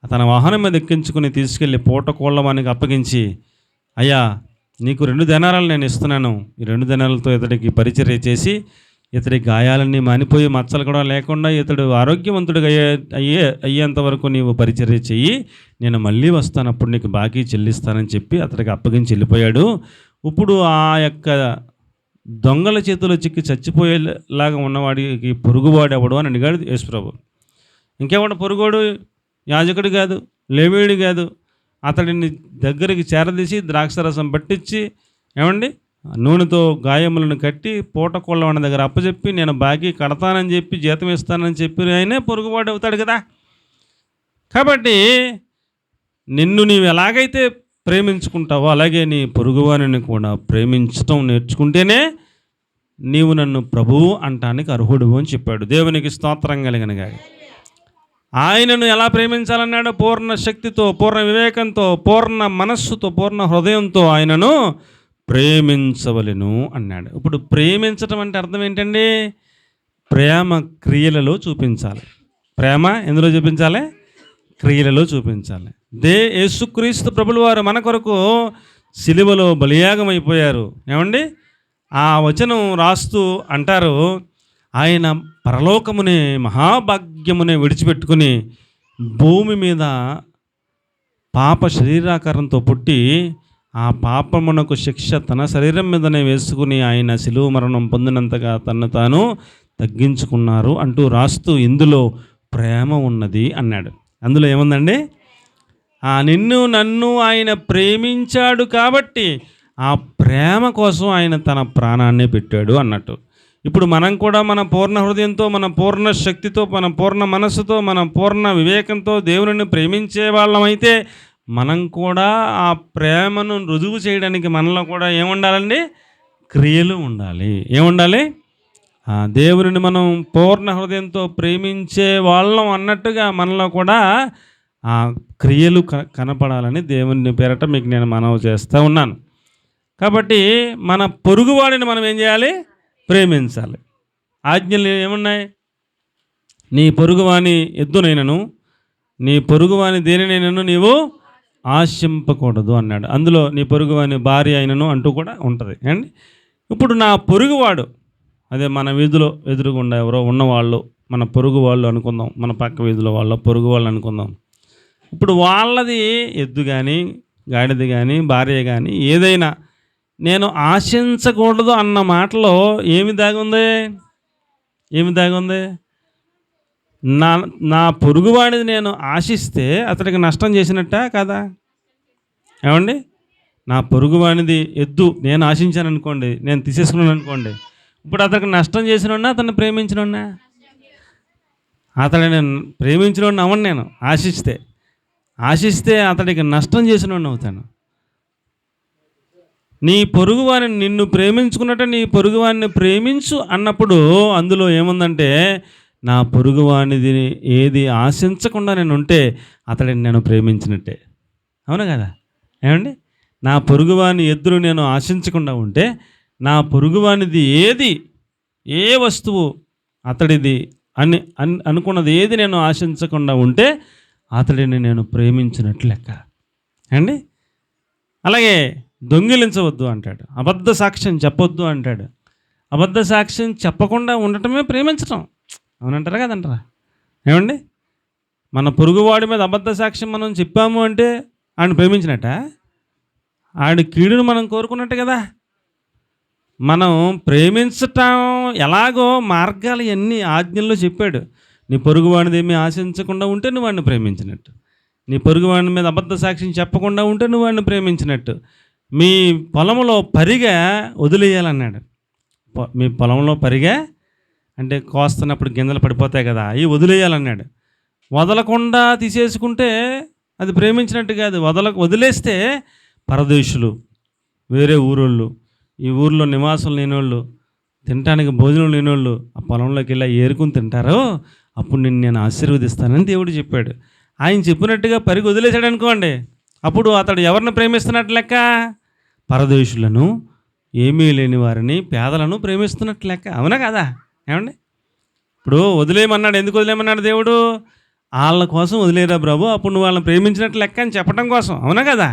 తన వాహనం మీద ఎక్కించుకుని తీసుకెళ్ళి పూటకోళ్ళవానికి అప్పగించి, అయ్యా నీకు 2 దేనారాలు నేను ఇస్తున్నాను, ఈ 2 దేనాలతో ఇతడికి పరిచర్య చేసి ఇతడి గాయాలన్నీ మానిపోయి మచ్చలు కూడా లేకుండా ఇతడు ఆరోగ్యవంతుడిగా అయ్యేంత వరకు నీవు పరిచర్య చెయ్యి, నేను మళ్ళీ వస్తాను, అప్పుడు నీకు బాకీ చెల్లిస్తానని చెప్పి అతడికి అప్పగించి వెళ్ళిపోయాడు. ఇప్పుడు ఆ యొక్క దొంగల చేతిలో చిక్కి చచ్చిపోయేలాగా ఉన్నవాడికి పొరుగువాడు ఎవడు అని అడిగాడు యేసుప్రభు. ఇంకెవడు పొరుగోడు? యాజకుడు కాదు, లేవీయుడు కాదు. అతడిని దగ్గరికి చేరదీసి ద్రాక్షరసం పట్టించి ఏమండి నూనెతో గాయములను కట్టి పూటకోళ్ళవాడి దగ్గర అప్పచెప్పి నేను బాకీ కడతానని చెప్పి జీతం ఇస్తానని చెప్పి ఆయనే పొరుగువాడు అవుతాడు కదా. కాబట్టి నిన్ను నీవు ఎలాగైతే ప్రేమించుకుంటావో అలాగే నీ పొరుగువారిని కూడా ప్రేమించటం నేర్చుకుంటేనే నీవు నన్ను ప్రభువు అంటానికి అర్హుడు అని చెప్పాడు. దేవునికి స్తోత్రం కలిగినగా. ఆయనను ఎలా ప్రేమించాలన్నాడు? పూర్ణ శక్తితో, పూర్ణ వివేకంతో, పూర్ణ మనస్సుతో, పూర్ణ హృదయంతో ఆయనను ప్రేమించవలెను అన్నాడు. ఇప్పుడు ప్రేమించటం అంటే అర్థం ఏంటండి? ప్రేమ క్రియలలో చూపించాలి. ప్రేమ ఎందులో చూపించాలి? క్రియలలో చూపించాలి. యేసుక్రీస్తు ప్రభుల వారు మన కొరకు సిలువలో బలియాగం అయిపోయారు. ఏమండి, ఆ వచనం రాస్తూ అంటారు, ఆయన పరలోకమునే మహాభాగ్యమునే విడిచిపెట్టుకుని భూమి మీద పాప శరీరాకారంతో పుట్టి ఆ పాపమునకు శిక్ష తన శరీరం మీదనే వేసుకుని ఆయన శిలువ మరణం పొందినంతగా తను తాను తగ్గించుకున్నారు అంటూ రాస్తూ ఇందులో ప్రేమ ఉన్నది అన్నాడు. అందులో ఏముందండి? నిన్ను నన్ను ఆయన ప్రేమించాడు కాబట్టి ఆ ప్రేమ కోసం ఆయన తన ప్రాణాన్ని పెట్టాడు అన్నట్టు. ఇప్పుడు మనం కూడా మన పూర్ణ హృదయంతో, మన పూర్ణ శక్తితో, మన పూర్ణ మనస్సుతో, మన పూర్ణ వివేకంతో దేవుని ప్రేమించే వాళ్ళమైతే మనం కూడా ఆ ప్రేమను రుజువు చేయడానికి మనలో కూడా ఏముండాలండి? క్రియలు ఉండాలి. ఏముండాలి? దేవుని మనం పూర్ణ హృదయంతో ప్రేమించే వాళ్ళం అన్నట్టుగా మనలో కూడా ఆ క్రియలు కనపడాలని దేవుని పేరట మీకు నేను మనవి చేస్తూ ఉన్నాను. కాబట్టి మన పొరుగువాడిని మనం ఏం చేయాలి? ప్రేమించాలి. ఆజ్ఞలు ఏమున్నాయి? నీ పొరుగువాని ఎద్దునైనను నీ పొరుగువాని దేనినైనను నీవు ఆశింపకూడదు అన్నాడు. అందులో నీ పొరుగువాని భార్య అయినను అంటూ కూడా ఉంటుంది అండి. ఇప్పుడు నా పొరుగువాడు, అదే మన వీధిలో ఎదురుగుండా ఎవరో ఉన్నవాళ్ళు, మన పొరుగు వాళ్ళు అనుకుందాం, మన పక్క వీధిలో వాళ్ళ పొరుగు వాళ్ళు అనుకుందాం. ఇప్పుడు వాళ్ళది ఎద్దు కానీ గాడిద కానీ భార్య కానీ ఏదైనా నేను ఆశించకూడదు అన్న మాటలో ఏమి దాగుంది? నా పొరుగువాడిని నేను ఆశిస్తే అతడికి నష్టం చేసినట్ట కాదా? ఏమండి, నా పొరుగువాడిది ఎద్దు నేను ఆశించాను అనుకోండి, నేను తీసేసుకున్నాను అనుకోండి, ఇప్పుడు అతనికి నష్టం చేసినోన్నా అతన్ని ప్రేమించినోన్నా? అతడిని ప్రేమించినోడిని అవ్వను నేను. ఆశిస్తే అతడికి నష్టం చేసినోడిని అవుతాను. నీ పొరుగువారిని నిన్ను ప్రేమించుకున్నట్టు నీ పొరుగువారిని ప్రేమించు అన్నప్పుడు అందులో ఏముందంటే, నా పొరుగువానిది ఏది ఆశించకుండా నేను ఉంటే అతడిని నేను ప్రేమించినట్టే. అవునా కదా? ఏమండి, నా పొరుగువాని ఎద్దును నేను ఆశించకుండా ఉంటే, నా పొరుగువానిది ఏది, ఏ వస్తువు అతడిది అని అనుకున్నది ఏది నేను ఆశించకుండా ఉంటే అతడిని నేను ప్రేమించినట్లు లెక్క అండి. అలాగే దొంగిలించవద్దు అంటాడు, అబద్ధ సాక్ష్యం చెప్పొద్దు అంటాడు. అబద్ధ సాక్ష్యం చెప్పకుండా ఉండటమే ప్రేమించటం. అవునంటారా కదంటారా? ఏమండి, మన పొరుగువాడి మీద అబద్ధ సాక్ష్యం మనం చెప్పాము అంటే ఆయన ప్రేమించినట్ట? ఆడి కీడును మనం కోరుకున్నట్టు కదా. మనం ప్రేమించటం ఎలాగో మార్గాలు ఎన్ని ఆజ్ఞల్లో చెప్పాడు. నీ పొరుగువాడిది ఏమీ ఆశించకుండా ఉంటే నువ్వు వాడిని ప్రేమించినట్టు, నీ పొరుగువాడి మీద అబద్ధ సాక్ష్యం చెప్పకుండా ఉంటే నువ్వు వాడిని ప్రేమించినట్టు. మీ పొలంలో పరిగె వదిలేయాలన్నాడు. మీ పొలంలో పరిగె అంటే కోస్తున్నప్పుడు గింజలు పడిపోతాయి కదా, అవి వదిలేయాలన్నాడు. వదలకుండా తీసేసుకుంటే అది ప్రేమించినట్టు కాదు. వదిలేస్తే పరదేశులు, వేరే ఊరోళ్ళు, ఈ ఊర్లో నివాసం లేనివాళ్ళు, తినడానికి భోజనం లేనివాళ్ళు ఆ పొలంలోకి వెళ్ళి ఏరుకుని తింటారో అప్పుడు నేను ఆశీర్వదిస్తానని దేవుడు చెప్పాడు. ఆయన చెప్పినట్టుగా పరిగి వదిలేశాడు అనుకోండి, అప్పుడు అతడు ఎవరిని ప్రేమిస్తున్నట్టు లెక్క? పరదేశులను, ఏమీ లేని వారిని, పేదలను ప్రేమిస్తున్నట్టు లెక్క. అవునా కదా? ఏమండి, ఇప్పుడు వదిలేయమన్నాడు. ఎందుకు వదిలేయమన్నాడు దేవుడు? వాళ్ళ కోసం వదిలేరా ప్రభు, అప్పుడు నువ్వు వాళ్ళని ప్రేమించినట్టు లెక్క అని చెప్పడం కోసం. అవునా కదా?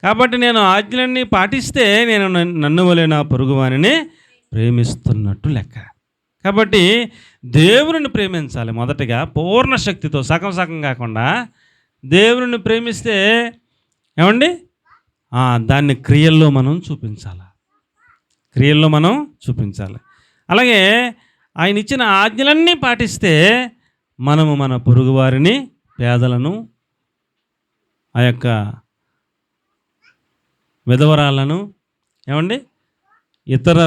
కాబట్టి నేను ఆజ్ఞలన్నీ పాటిస్తే నేను నన్ను వలె నా పొరుగువానిని ప్రేమిస్తున్నట్టు లెక్క. కాబట్టి దేవుని ప్రేమించాలి మొదటిగా పూర్ణ శక్తితో, సగం కాకుండా. దేవుని ప్రేమిస్తే ఏమండి, దాన్ని క్రియల్లో మనం చూపించాలి. అలాగే ఆయన ఇచ్చిన ఆజ్ఞలన్నీ పాటిస్తే మనము మన పొరుగువారిని, పేదలను, ఆ యొక్క విధవరాలను, ఏమండి ఇతర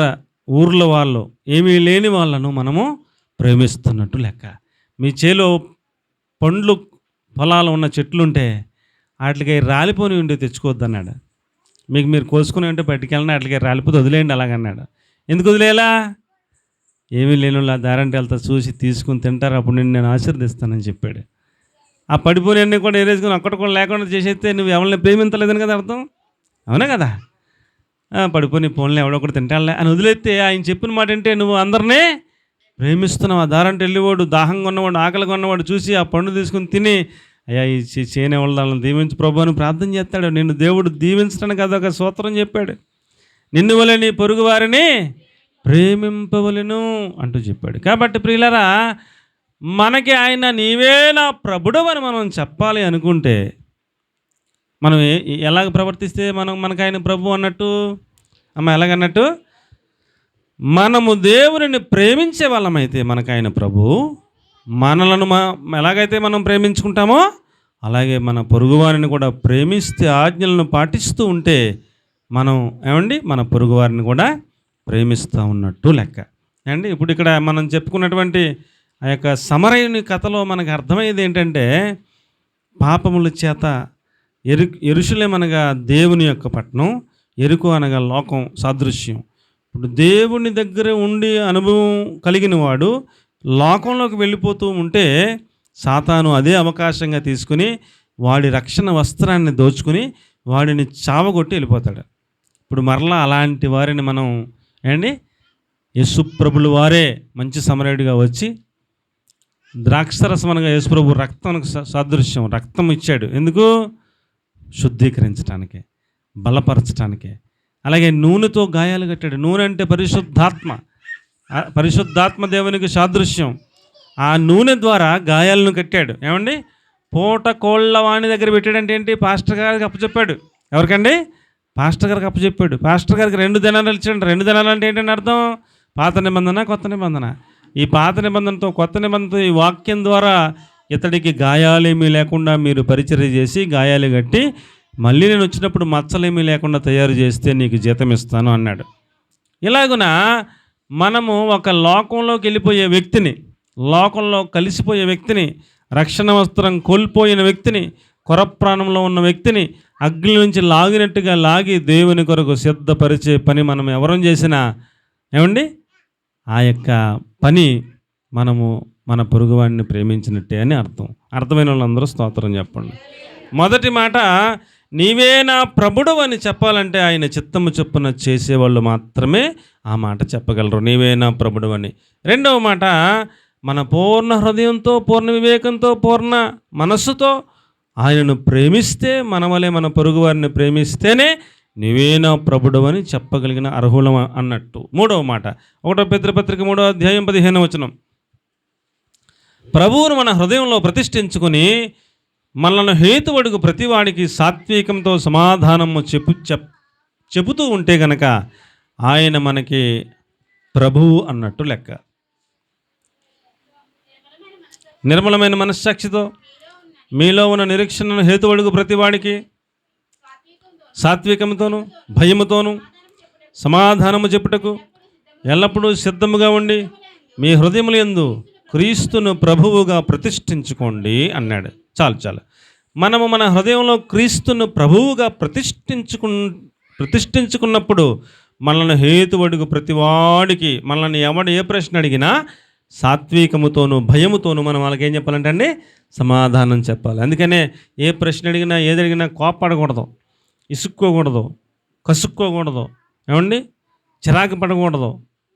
ఊర్ల వాళ్ళు, ఏమీ లేని వాళ్ళను మనము ప్రేమిస్తున్నట్టు లెక్క. మీ చేలో పండ్లు పొలాలు ఉన్న చెట్లుంటే వాటికి రాలిపోని ఉండి తెచ్చుకోవద్దన్నాడు. మీరు కోసుకుని ఉంటే పట్టుకెళ్ళినా వాటికి రాలిపోతే వదిలేయండి అలాగన్నాడు. ఎందుకు వదిలేలా? ఏమీ లేని వాళ్ళు ఆ దారంటే వెళ్తా చూసి తీసుకుని తింటారు, అప్పుడు నేను ఆశీర్దిస్తానని చెప్పాడు. ఆ పడిపోయి అన్నీ కూడా ఏరేసుకుని అక్కడ కూడా లేకుండా చేసేస్తే నువ్వు ఎవరిని ప్రేమించలేదని కదా అర్థం. అవునా కదా? పడిపోయి ఫోన్లో ఎవడో ఒకటి తింటాలే అని వదిలేస్తే ఆయన చెప్పిన మాట అంటే నువ్వు అందరినీ ప్రేమిస్తున్నావు. ఆ దారంటే వెళ్ళేవాడు, దాహంగా ఉన్నవాడు, ఆకలిగా ఉన్నవాడు చూసి ఆ పండు తీసుకుని తిని అయ్యా ఈ చేయని వాళ్ళని దీవించు ప్రభు అని ప్రార్థన చేస్తాడు. నిన్ను దేవుడు దీవించడానికి అదొక సూత్రం చెప్పాడు. నిన్ను వలె నీ పొరుగు వారిని ప్రేమింపవలెను అంటూ చెప్పాడు. కాబట్టి ప్రియులరా, మనకి ఆయన నీవే నా ప్రభుడవు అని మనం చెప్పాలి అనుకుంటే మనం ఎలాగ ప్రవర్తిస్తే మనకు ఆయన ప్రభు అన్నట్టు? ఎలాగన్నట్టు? మనము దేవుని ప్రేమించే వాళ్ళమైతే మనకు ఆయన ప్రభు. మనలను ఎలాగైతే మనం ప్రేమించుకుంటామో అలాగే మన పొరుగువారిని కూడా ప్రేమిస్తే, ఆజ్ఞలను పాటిస్తూ ఉంటే మనం మన పొరుగువారిని కూడా ప్రేమిస్తూ ఉన్నట్టు లెక్క అండి. ఇప్పుడు ఇక్కడ మనం చెప్పుకున్నటువంటి ఆ యొక్క సమరయుని కథలో మనకు అర్థమయ్యేది ఏంటంటే, పాపముల చేత యెరూషలేము అనగా దేవుని యొక్క పట్టణం, యెరికో అనగా లోకం సాదృశ్యం. ఇప్పుడు దేవుని దగ్గర ఉండి అనుభవం కలిగిన వాడు లోకంలోకి వెళ్ళిపోతూ ఉంటే సాతాను అదే అవకాశంగా తీసుకుని వాడి రక్షణ వస్త్రాన్ని దోచుకుని వాడిని చావగొట్టి వెళ్ళిపోతాడు. ఇప్పుడు మరలా అలాంటి వారిని మనం యేసుప్రభులు వారే మంచి సమరయుడిగా వచ్చి ద్రాక్షరసం అనగా యేసుప్రభు రక్తానికి సాదృశ్యం, రక్తం ఇచ్చాడు. ఎందుకు? శుద్ధీకరించడానికే, బలపరచడానికే. అలాగే నూనెతో గాయాలు కట్టాడు. నూనె అంటే పరిశుద్ధాత్మ దేవునికి సాదృశ్యం. ఆ నూనె ద్వారా గాయాలను కట్టాడు. పూట కోళ్ళ వాణి దగ్గర పెట్టాడంటే ఏంటి? పాస్టర్ గారికి అప్పచెప్పాడు. ఎవరికండి? పాస్టర్ గారికి అప్పచెప్పాడు. పాస్టర్ గారికి 2 దినాలు ఇచ్చాడు. 2 దినాలు అంటే ఏంటంటే అర్థం? పాత నిబంధన, కొత్త నిబంధన. ఈ పాత నిబంధనతో కొత్త నిబంధనతో ఈ వాక్యం ద్వారా ఇతడికి గాయాలేమీ లేకుండా మీరు పరిచర్య చేసి గాయాలు కట్టి మళ్ళీ నేను వచ్చినప్పుడు మచ్చలేమీ లేకుండా తయారు చేస్తే నీకు జీతం ఇస్తాను అన్నాడు. ఇలాగున మనము ఒక లోకంలోకి వెళ్ళిపోయే వ్యక్తిని, లోకంలో కలిసిపోయే వ్యక్తిని, రక్షణ వస్త్రం కోల్పోయిన వ్యక్తిని, కొరప్రాణంలో ఉన్న వ్యక్తిని అగ్ని నుంచి లాగినట్టుగా లాగి దేవుని కొరకు సిద్ధపరిచే పని మనం ఎవరం చేసినా ఆ యొక్క పని మనము మన పొరుగువాడిని ప్రేమించినట్టే అని అర్థం. అర్థమైన వాళ్ళందరూ స్తోత్రం చెప్పండి. మొదటి మాట, నీవే నా ప్రభుడు అని చెప్పాలంటే ఆయన చిత్తము చొప్పున చేసేవాళ్ళు మాత్రమే ఆ మాట చెప్పగలరు, నీవే నా ప్రభుడు అని. రెండవ మాట, మన పూర్ణ హృదయంతో, పూర్ణ వివేకంతో, పూర్ణ మనస్సుతో ఆయనను ప్రేమిస్తే, మన వలె మన పొరుగు వారిని ప్రేమిస్తేనే నీవే నా ప్రభుడు అని చెప్పగలిగిన అర్హులం అన్నట్టు. మూడవ మాట, 1 పేతురు 3వ అధ్యాయం 15వ వచనం, ప్రభువును మన హృదయంలో ప్రతిష్ఠించుకుని మనలను హేతువడుగు ప్రతివాడికి సాత్వికంతో సమాధానము చెబుతూ ఉంటే గనక ఆయన మనకి ప్రభువు అన్నట్టు లెక్క. నిర్మలమైన మనస్సాక్షితో మీలో ఉన్న నిరీక్షణను హేతువడుగు ప్రతివాడికి సాత్వికంతోనూ భయముతోనూ సమాధానము చెప్పుటకు ఎల్లప్పుడూ సిద్ధముగా ఉండి మీ హృదయముల యందు క్రీస్తును ప్రభువుగా ప్రతిష్ఠించుకోండి అన్నాడు. చాలు మనము మన హృదయంలో క్రీస్తును ప్రభువుగా ప్రతిష్ఠించుకున్నప్పుడు మనల్ని హేతువడుగు ప్రతివాడికి, మనల్ని ఎవడు ఏ ప్రశ్న అడిగినా సాత్వికముతోనూ భయముతోనూ మనం వాళ్ళకి ఏం చెప్పాలంటే సమాధానం చెప్పాలి. అందుకనే ఏ ప్రశ్న అడిగినా ఏది అడిగినా కోప్పడకూడదు, ఇసుక్కోకూడదు, కసుక్కోకూడదు, చిరాకు పడకూడదు.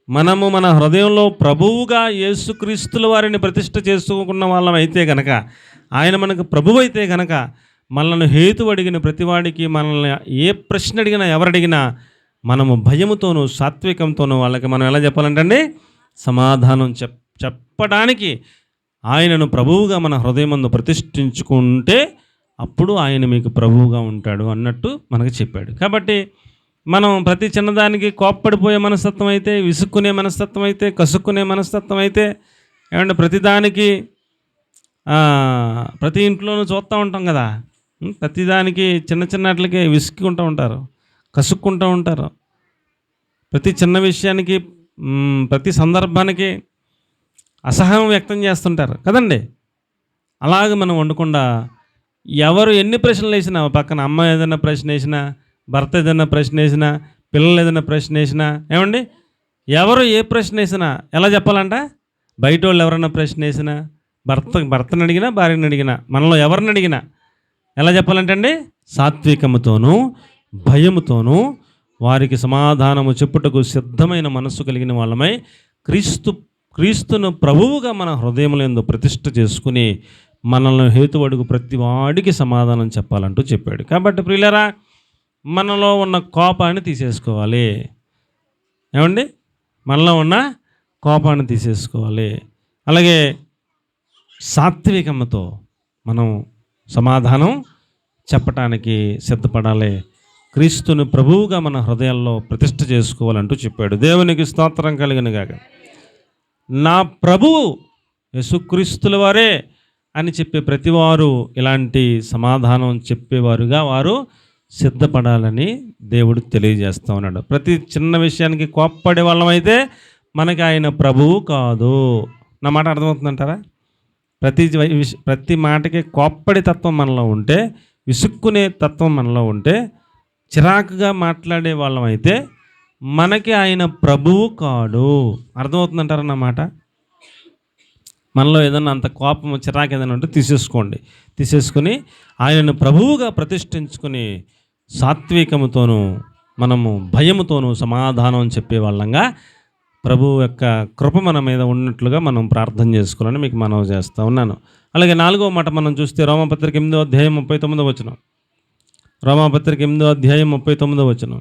మనము మన హృదయంలో ప్రభువుగా యేసుక్రీస్తుల వారిని ప్రతిష్ఠ చేసుకున్న వాళ్ళం అయితే గనక, ఆయన మనకు ప్రభువు అయితే గనక, మనల్ని హేతు అడిగిన ప్రతివాడికి, మనల్ని ఏ ప్రశ్న అడిగినా ఎవరడిగినా మనము భయముతోనూ సాత్వికంతోనూ వాళ్ళకి మనం ఎలా చెప్పాలంటే సమాధానం చెప్పడానికి ఆయనను ప్రభువుగా మన హృదయమందు ప్రతిష్ఠించుకుంటే అప్పుడు ఆయన మీకు ప్రభువుగా ఉంటాడు అన్నట్టు మనకు చెప్పాడు. కాబట్టి మనం ప్రతి చిన్నదానికి కోప్పడిపోయే మనస్తత్వం అయితే, విసుక్కునే మనస్తత్వం అయితే, కసుక్కునే మనస్తత్వం అయితే, ప్రతిదానికి ప్రతి ఇంట్లోనూ చూస్తూ ఉంటాం కదా, ప్రతిదానికి చిన్నట్లకే విసుక్కుంటూ ఉంటారు, కసుక్కుంటూ ఉంటారు. ప్రతి చిన్న విషయానికి, ప్రతి సందర్భానికి అసహనం వ్యక్తం చేస్తుంటారు కదండి. అలాగే మనం ఉండకుండా ఎవరు ఎన్ని ప్రశ్నలు వేసినా, పక్కన అమ్మ ఏదైనా ప్రశ్న వేసినా, భర్త ఏదైనా ప్రశ్న వేసినా, పిల్లలు ఏదైనా ప్రశ్న వేసినా, ఎవరు ఏ ప్రశ్న వేసినా ఎలా చెప్పాలంట? బయట వాళ్ళు ఎవరైనా ప్రశ్న వేసినా, భర్తను అడిగినా, భార్యను అడిగినా, మనలో ఎవరిని అడిగినా ఎలా చెప్పాలంటే సాత్వికముతోనూ భయముతోనూ వారికి సమాధానము చెప్పుటకు సిద్ధమైన మనస్సు కలిగిన వాళ్ళమై క్రీస్తును ప్రభువుగా మన హృదయములందు ప్రతిష్ఠ చేసుకుని మనల్ని హేతువడుగు ప్రతి వాడికి సమాధానం చెప్పాలంటూ చెప్పాడు. కాబట్టి ప్రియులారా, మనలో ఉన్న కోపాన్ని తీసేసుకోవాలి. ఏమండి? మనలో ఉన్న కోపాన్ని తీసేసుకోవాలి. అలాగే సాత్వికముతో మనం సమాధానం చెప్పటానికి సిద్ధపడాలి. క్రీస్తుని ప్రభువుగా మన హృదయాల్లో ప్రతిష్ఠ చేసుకోవాలంటూ చెప్పాడు. దేవునికి స్తోత్రం కలుగును గాక. నా ప్రభువు యేసుక్రీస్తుల వారే అని చెప్పే ప్రతివారు ఇలాంటి సమాధానం చెప్పేవారుగా వారు సిద్ధపడాలని దేవుడు తెలియజేస్తూ ఉన్నాడు. ప్రతి చిన్న విషయానికి కోప్పడే వాళ్ళమైతే మనకి ఆయన ప్రభువు కాదు. నా మాట అర్థమవుతుందంటారా? ప్రతి మాటకి కోప్పడి తత్వం మనలో ఉంటే, విసుక్కునే తత్వం మనలో ఉంటే, చిరాకుగా మాట్లాడే వాళ్ళం అయితే మనకి ఆయన ప్రభువు కాడు. అర్థమవుతుందంటారా నా మాట? మనలో ఏదన్నా అంత కోపం చిరాకు ఏదైనా ఉంటే తీసేసుకొని ఆయనను ప్రభువుగా ప్రతిష్ఠించుకొని సాత్వికముతోనూ మనము భయముతోనూ సమాధానం చెప్పే వాళ్ళంగా ప్రభువు యొక్క కృప మన మీద ఉన్నట్లుగా మనం ప్రార్థన చేసుకోవాలని మీకు మనవి చేస్తూ ఉన్నాను. అలాగే 4వ మాట మనం చూస్తే రోమాపత్రిక 8వ అధ్యాయం 39వ వచనం. రోమాపత్రిక 8వ అధ్యాయం 39వ వచనం.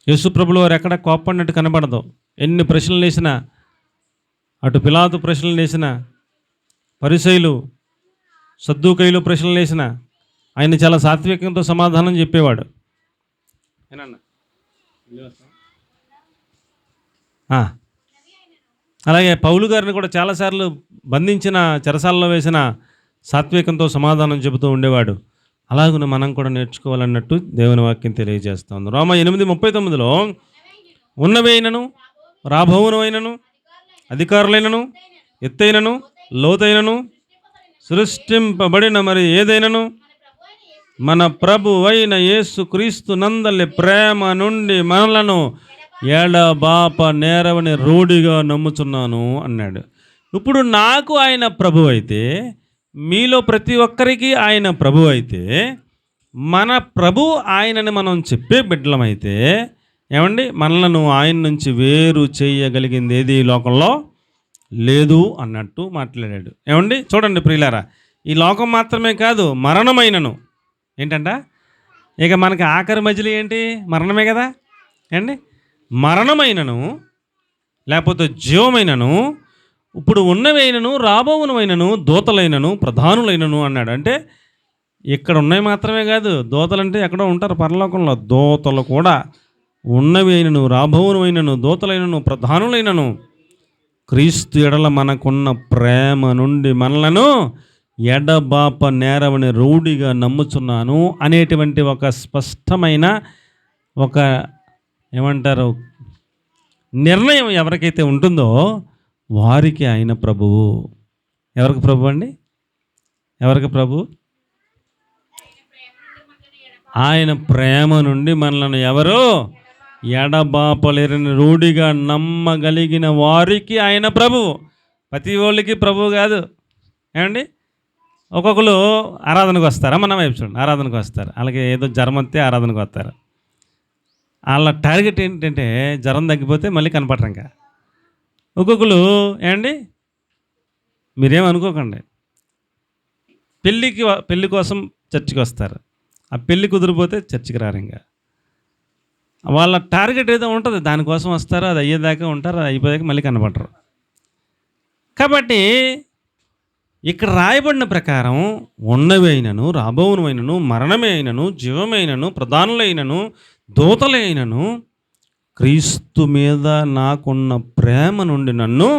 యేసుప్రభులు వారు ఎక్కడ కోప్పడినట్టు కనబడదు. ఎన్ని ప్రశ్నలు వేసినా, అటు పిలాతు ప్రశ్నలు వేసినా, పరిసయ్యులు సద్దూకయ్యులు ప్రశ్నలు వేసినా ఆయన చాలా సాత్వికంతో సమాధానం చెప్పేవాడు. అలాగే పౌలు గారిని కూడా చాలాసార్లు బంధించిన, చెరసాలలో వేసిన సాత్వికంతో సమాధానం చెబుతూ ఉండేవాడు. అలాగున మనం కూడా నేర్చుకోవాలన్నట్టు దేవుని వాక్యం తెలియజేస్తుంది. రోమా 8:39లో ఉన్నవైనను రాబోవునవైనను అధికారులైనను ఎత్తైనను లోతైనను సృష్టింపబడిన మరి ఏదైనను మన ప్రభు అయిన యేసు క్రీస్తు నందలి ప్రేమ నుండి మనలను ఎడబాప నేరవని రూఢిగా నమ్ముచున్నాను అన్నాడు. ఇప్పుడు నాకు ఆయన ప్రభు అయితే, మీలో ప్రతి ఒక్కరికి ఆయన ప్రభు అయితే, మన ప్రభు ఆయనని మనం చెప్పే బిడ్డలమైతే, ఏమండి, మనలను ఆయన నుంచి వేరు చేయగలిగింది ఏది లోకంలో లేదు అన్నట్టు మాట్లాడాడు. ఏమండి, చూడండి ప్రియులారా, ఈ లోకం మాత్రమే కాదు, మరణమైనను ఏంటంట, ఇక మనకి ఆఖరి మధ్యలో ఏంటి? మరణమే కదా. ఏండి, మరణమైనను లేకపోతే జీవమైనను, ఇప్పుడు ఉన్నవైనను రాబోవునవైనను దూతలైనను ప్రధానులైనను అన్నాడు. అంటే ఇక్కడ ఉన్నవి మాత్రమే కాదు, దూతలంటే ఎక్కడో ఉంటారు పరలోకంలో. దూతలు కూడా ఉన్నవైనను రాబోవునవైనను దూతలైనను ప్రధానులైనను క్రీస్తు ఎడల మనకున్న ప్రేమ నుండి మనలను ఎడబాప నేరవని రూఢిగా నమ్ముచున్నాను అనేటువంటి ఒక స్పష్టమైన ఒక ఏమంటారు నిర్ణయం ఎవరికైతే ఉంటుందో వారికి ఆయన ప్రభువు. ఎవరికి ప్రభు అండి? ఎవరికి ప్రభు? ఆయన ప్రేమ నుండి మనలను ఎవరు ఎడబాపలేరని రూఢిగా నమ్మగలిగిన వారికి ఆయన ప్రభువు. ప్రతి వాళ్ళకి ప్రభువు కాదు. ఏమండి, ఒక్కొక్కరు ఆరాధనకు వస్తారా? మన వైపు చూడండి, ఆరాధనకు వస్తారు. అలాగే ఏదో జ్వరం వస్తే ఆరాధనకు వస్తారు. వాళ్ళ టార్గెట్ ఏంటంటే జ్వరం తగ్గిపోతే మళ్ళీ కనపడరు. ఇంకా ఒక్కొక్కరు ఏమండి, మీరేమనుకోకండి, పెళ్ళి కోసం చర్చికి వస్తారు. ఆ పెళ్ళి కుదిరిపోతే చర్చికి రారు. ఇంకా వాళ్ళ టార్గెట్ ఏదో ఉంటుంది, దానికోసం వస్తారు. అది అయ్యేదాకా ఉంటారు, అది అయిపోయాక మళ్ళీ కనపడరు. కాబట్టి ఇక్కడ రాయబడిన ప్రకారం ఉన్నవి అయినను రాబోవునమైనను మరణమే అయినను జీవమైనను ప్రధానులైనను దూతలైనను క్రీస్తు మీద నాకున్న ప్రేమ నుండి నన్ను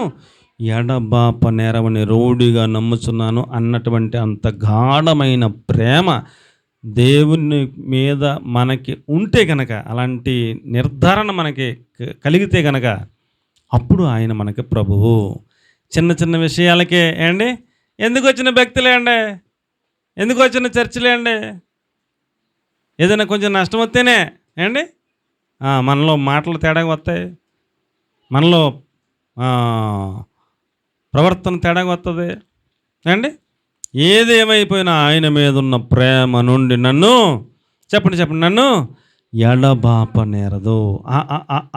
ఎడబాప నేరవని రూఢిగా నమ్ముచున్నాను అన్నటువంటి అంత గాఢమైన ప్రేమ దేవుని మీద మనకి ఉంటే కనుక, అలాంటి నిర్ధారణ మనకి కలిగితే కనుక, అప్పుడు ఆయన మనకి ప్రభువు. చిన్న చిన్న విషయాలకే ఏండి, ఎందుకు వచ్చిన భక్తులే అండి, ఎందుకు వచ్చిన చర్చిలే అండి, ఏదైనా కొంచెం నష్టం వస్తేనే ఏండి మనలో మాటలు తేడాగా వస్తాయి, మనలో ప్రవర్తన తేడాగా వస్తుంది. అండి, ఏది ఏమైపోయినా ఆయన మీద ఉన్న ప్రేమ నుండి నన్ను చెప్పండి నన్ను ఎడబాప నేరదు.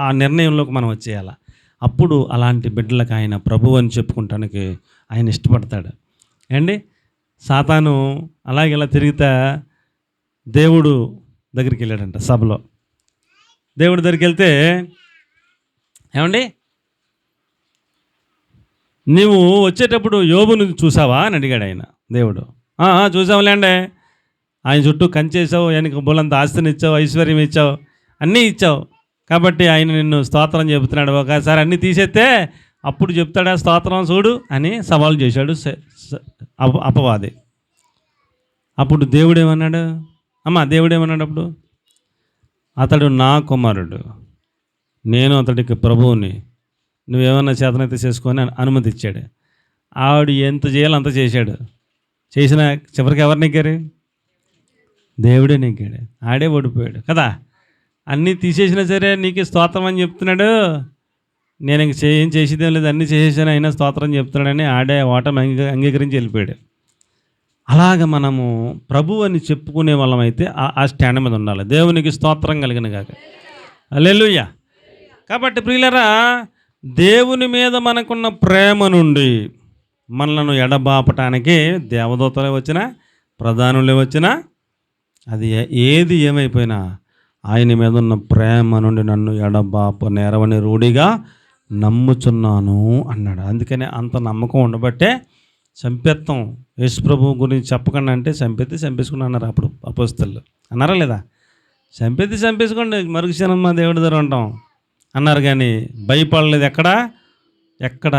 ఆ నిర్ణయంలోకి మనం వచ్చేయాలి. అప్పుడు అలాంటి బిడ్డలకు ఆయన ప్రభు అని చెప్పుకుంటానికి ఆయన ఇష్టపడతాడు. ఏండి సాతాను అలాగే ఇలా తిరుగుతా దేవుడు దగ్గరికి వెళ్ళాడంట. సభలో దేవుడి దగ్గరికి వెళ్తే, ఏమండి నీవు వచ్చేటప్పుడు యోబుని చూసావా అని అడిగాడు ఆయన. దేవుడు చూసావులేండే, ఆయన చుట్టూ కంచేసావు, ఆయనకు బోలంత ఆస్తిని ఇచ్చావు, ఐశ్వర్యం ఇచ్చావు, అన్నీ ఇచ్చావు, కాబట్టి ఆయన నిన్ను స్తోత్రం చెబుతున్నాడు. ఒకసారి అన్నీ తీసేస్తే అప్పుడు చెప్తాడా స్తోత్రం చూడు అని సవాల్ చేశాడు అపవాది. అప్పుడు దేవుడేమన్నాడు? దేవుడేమన్నాడు అప్పుడు? అతడు నా కుమారుడు, నేను అతడికి ప్రభువుని, నువ్వేమన్నా చేతనైతే చేసుకొని అనుమతి ఇచ్చాడు. ఆవిడ ఎంత చేయాలో అంత చేశాడు. చేసిన చివరికి ఎవరు నెగ్గారు? దేవుడే నెగ్గాడు. ఆడే ఓడిపోయాడు కదా. అన్నీ తీసేసినా సరే నీకు స్తోత్రం అని చెప్తున్నాడు. నేను ఇంక ఏం చేసేదేం లేదు, అన్నీ చేసేసాను అయినా స్తోత్రం చెప్తున్నాడని ఆడే ఓటమి అంగీకరించి వెళ్ళిపోయాడు. అలాగ మనము ప్రభు అని చెప్పుకునే వాళ్ళం అయితే ఆ స్టాండ్ మీద ఉండాలి. దేవునికి స్తోత్రం కలిగిన కాక హల్లెలూయా. కాబట్టి ప్రియులరా, దేవుని మీద మనకున్న ప్రేమ నుండి మనలను ఎడబాపటానికి దేవదూతలే వచ్చినా, ప్రధానులే వచ్చినా, అది ఏది ఏమైపోయినా ఆయన మీద ఉన్న ప్రేమ నుండి నన్ను ఎడబాప నేరవని రూఢిగా నమ్ముచున్నాను అన్నాడు. అందుకనే అంత నమ్మకం ఉండబట్టే చంపేత్తం. యేసు ప్రభు గురించి చెప్పకుండా అంటే చంపేసుకుని అన్నారు అప్పుడు అపోస్తలులు. అన్నారా లేదా? చంపేసుకోండి, మరుక్షణం మా దేవుడి దగ్గర ఉంటాం అన్నారు. కానీ భయపడలేదు. ఎక్కడ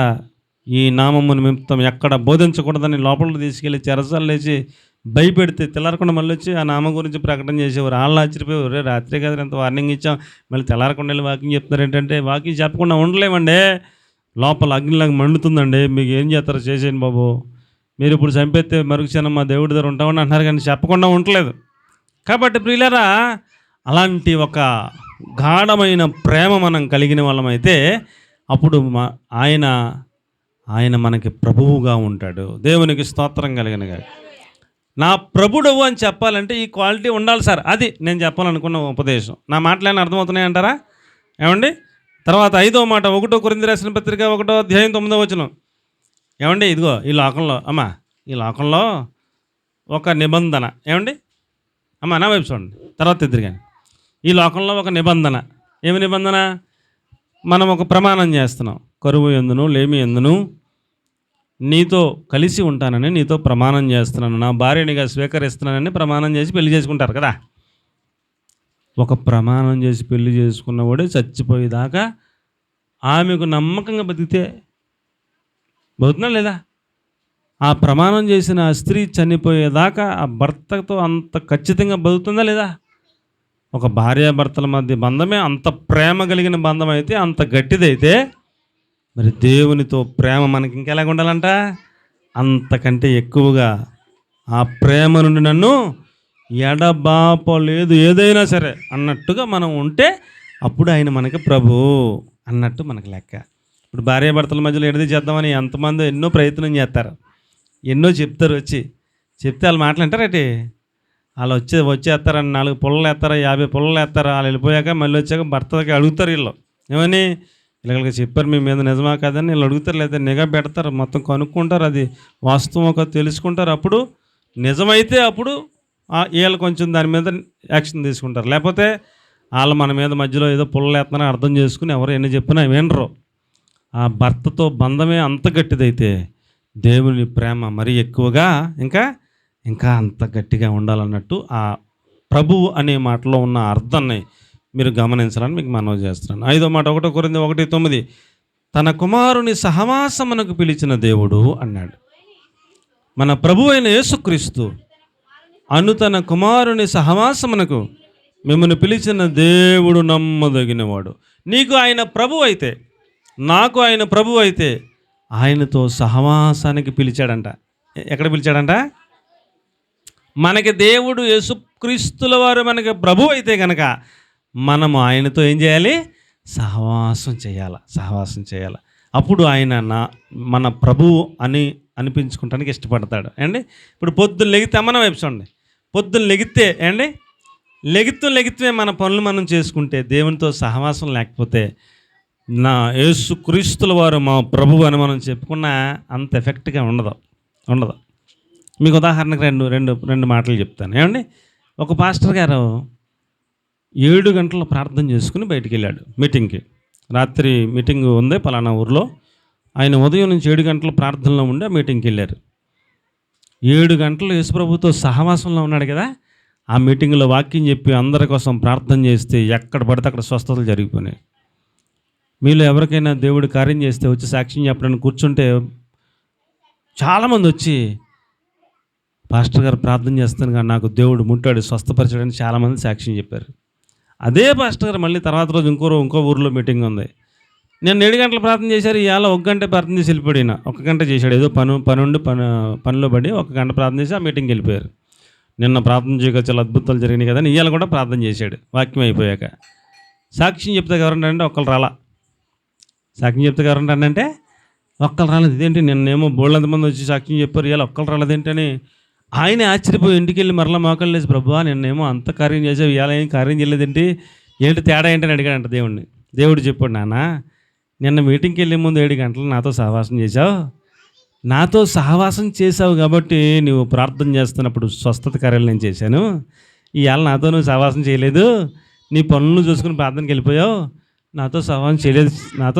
ఈ నామము నిమిత్తం ఎక్కడ బోధించకూడదని లోపలికి తీసుకెళ్ళి చెరసాలు లేచి భయపెడితే తెల్లారకుండా మళ్ళీ వచ్చి ఆ నామం గురించి ప్రకటన చేసేవారు. వాళ్ళు ఆశ్చర్యపోయారు. రాత్రి కదా ఎంత వార్నింగ్ ఇచ్చాం, మళ్ళీ తెల్లారకుండా వెళ్ళి వాకింగ్ చెప్తున్నారు ఏంటంటే, వాకింగ్ చెప్పకుండా ఉండలేమండి, లోపల అగ్నిలాగా మండుతుందండి, మీకు ఏం చేస్తారో చేసేయండి బాబు, మీరు ఇప్పుడు చంపేస్తే మరుక్షణం మా దేవుడి దగ్గర ఉంటామని అంటున్నారు, కానీ చెప్పకుండా ఉండలేదు. కాబట్టి ప్రియులారా, అలాంటి ఒక గాఢమైన ప్రేమ మనం కలిగిన వాళ్ళమైతే అప్పుడు ఆయన మనకి ప్రభువుగా ఉంటాడు. దేవునికి స్తోత్రం కలిగినగా. నా ప్రభుడవు అని చెప్పాలంటే ఈ క్వాలిటీ ఉండాలి సార్. అది నేను చెప్పాలనుకున్న ఉపదేశం. నా మాటలైనా అర్థమవుతున్నాయి అంటారా? ఏమండి? తర్వాత 5వ మాట, 1 కొరింథీ రాసిన పత్రిక 1వ అధ్యాయం 9వ వచనం. ఏమండి? ఇదిగో ఈ లోకంలో ఈ లోకంలో ఒక నిబంధన. ఏమండి నా వైపు చూడండి, తర్వాత ఎదురు కానీ. ఈ లోకంలో ఒక నిబంధన. ఏమి నిబంధన? మనం ఒక ప్రమాణం చేస్తున్నాం. కరువు ఎందును లేమి ఎందును నీతో కలిసి ఉంటానని నీతో ప్రమాణం చేస్తున్నాను, నా భార్యనిగా స్వీకరిస్తున్నానని ప్రమాణం చేసి పెళ్లి చేసుకుంటారు కదా. ఒక ప్రమాణం చేసి పెళ్లి చేసుకున్నవాడే చచ్చిపోయేదాకా ఆమెకు నమ్మకంగా బతికితే బతుకుతున్నా లేదా? ఆ ప్రమాణం చేసిన ఆ స్త్రీ చనిపోయేదాకా ఆ భర్తతో అంత ఖచ్చితంగా బతుకుతుందా లేదా? ఒక భార్యాభర్తల మధ్య బంధమే అంత ప్రేమ కలిగిన బంధం అయితే, అంత గట్టిదైతే, మరి దేవునితో ప్రేమ మనకి ఇంకెలాగ ఉండాలంట? అంతకంటే ఎక్కువగా ఆ ప్రేమ నుండి నన్ను ఎడబాపలేదు ఏదైనా సరే అన్నట్టుగా మనం ఉంటే అప్పుడు ఆయన మనకి ప్రభు అన్నట్టు మనకు లెక్క. ఇప్పుడు భార్యాభర్తల మధ్యలో ఎడది చేద్దామని ఎంతమంది ఎన్నో ప్రయత్నం చేస్తారు, ఎన్నో చెప్తారు. చెప్తే వాళ్ళు మాట్లాంటారటి, వాళ్ళు వచ్చేస్తారని 4 పుల్లలు వేస్తారా, 50 పుల్లలు వేస్తారా, వాళ్ళు వెళ్ళిపోయాక మళ్ళీ వచ్చాక భర్తకి అడుగుతారు. వీళ్ళు ఏమని, ఇలాగ చెప్పారు మీ మీద నిజమా కాదని వీళ్ళు అడుగుతారు, లేదా నిఘా పెడతారు, మొత్తం కనుక్కుంటారు, అది వాస్తవం ఒక తెలుసుకుంటారు. అప్పుడు నిజమైతే అప్పుడు వీళ్ళు కొంచెం దాని మీద యాక్షన్ తీసుకుంటారు. లేకపోతే వాళ్ళు మన మీద మధ్యలో ఏదో పుల్లలు వేస్తున్నారని అర్థం చేసుకుని ఎవరు ఎన్ని చెప్పినా వినరు. ఆ భర్తతో బంధమే అంత గట్టిదైతే దేవుని ప్రేమ మరీ ఎక్కువగా ఇంకా అంత గట్టిగా ఉండాలన్నట్టు ఆ ప్రభువు అనే మాటలో ఉన్న అర్థాన్ని మీరు గమనించాలని మీకు మనవి చేస్తున్నాను. 5వ మాట 1 కొరింథీ 1:9, తన కుమారుని సహవాసమునకు పిలిచిన దేవుడు అన్నాడు. మన ప్రభు అయిన యేసుక్రీస్తు తన కుమారుని సహవాసమునకు మిమ్మల్ని పిలిచిన దేవుడు నమ్మదగినవాడు. నీకు ఆయన ప్రభు అయితే, నాకు ఆయన ప్రభు అయితే, ఆయనతో సహవాసానికి పిలిచాడంట. ఎక్కడ పిలిచాడంట? మనకి దేవుడు యేసుక్రీస్తుల వారు మనకి ప్రభు అయితే కనుక మనము ఆయనతో ఏం చేయాలి? సహవాసం చేయాలి. అప్పుడు ఆయన మన ప్రభువు అని అనిపించుకుంటానికి ఇష్టపడతాడు. అండి ఇప్పుడు పొద్దున్న లెగితే మన వైపు చూడండి, పొద్దున్న లెగితే లెగుతూ మన పనులు మనం చేసుకుంటే, దేవునితో సహవాసం లేకపోతే నా యేసుక్రీస్తుల వారు మా ప్రభువు అని మనం చెప్పుకున్న అంత ఎఫెక్ట్గా ఉండదు ఉండదు. మీకు ఉదాహరణకు రెండు రెండు రెండు మాటలు చెప్తాను. ఏమండి, ఒక పాస్టర్ గారు 7 గంటల ప్రార్థన చేసుకుని బయటికి వెళ్ళాడు మీటింగ్కి. రాత్రి మీటింగ్ ఉంది పలానా ఊర్లో. ఆయన ఉదయం నుంచి 7 గంటల ప్రార్థనలో ఉండి ఆ మీటింగ్కి వెళ్ళారు. 7 గంటలు యేసుప్రభుతో సహవాసంలో ఉన్నాడు కదా. ఆ మీటింగ్లో వాక్యం చెప్పి అందరి కోసం ప్రార్థన చేస్తే ఎక్కడ పడితే అక్కడ స్వస్థతలు జరిగిపోయినాయి. మీలో ఎవరికైనా దేవుడు కార్యం చేస్తే వచ్చి సాక్ష్యం చెప్పడానికి కూర్చుంటే చాలామంది వచ్చి, పాస్టర్ గారు ప్రార్థన చేస్తాను కానీ నాకు దేవుడు ముట్టాడు, స్వస్థపరచాడని చాలామంది సాక్ష్యం చెప్పారు. అదే పాస్టర్ గారు మళ్ళీ తర్వాత రోజు ఇంకో ఊరిలో మీటింగ్ ఉంది. నేను 7 గంటలు ప్రార్థన చేశారు, ఇవాళ 1 గంట ప్రార్థన చేసి వెళ్ళిపోయినా. 1 గంట చేశాడు, ఏదో పనిలో పడి 1 గంట ప్రార్థన చేసి ఆ మీటింగ్కి వెళ్ళిపోయారు. నిన్న ప్రార్థన చేయక చాలా అద్భుతాలు జరిగినాయి కదా, ఇవాళ కూడా ప్రార్థన చేశాడు వాక్యం అయిపోయాక. సాక్ష్యం చెప్తే ఎవరంటే ఒక్కరు రాలా. సాక్ష్యం చెప్తే ఎవరంటే ఒక్కరు రాలేదు. ఇదేంటి నిన్నేమో బోళ్ళంతమంది వచ్చి సాక్ష్యం చెప్పారు, ఇవాళ ఒక్కరు రాలేదేంటని ఆయనే ఆశ్చర్యపోయి ఇంటికి వెళ్ళి మరలా మోకాళ్ళు వేసి, ప్రభువా నిన్నేమో అంత కార్యం చేసావు, ఇవాళ ఏం కార్యం చేయలేదేంటి, ఏంటి తేడా ఏంటని అడిగాడంట దేవుడిని. దేవుడు చెప్పాడు, నాన్న నిన్న మీటింగ్కి వెళ్ళే ముందు 7 గంటలు నాతో సహవాసం చేశావు, నాతో సహవాసం చేసావు కాబట్టి నువ్వు ప్రార్థన చేస్తున్నప్పుడు స్వస్థత కార్యాలు నేను చేశాను. ఇవాళ నాతో నువ్వు సహవాసం చేయలేదు, నీ పనులు చూసుకుని ప్రార్థనకి వెళ్ళిపోయావు, నాతో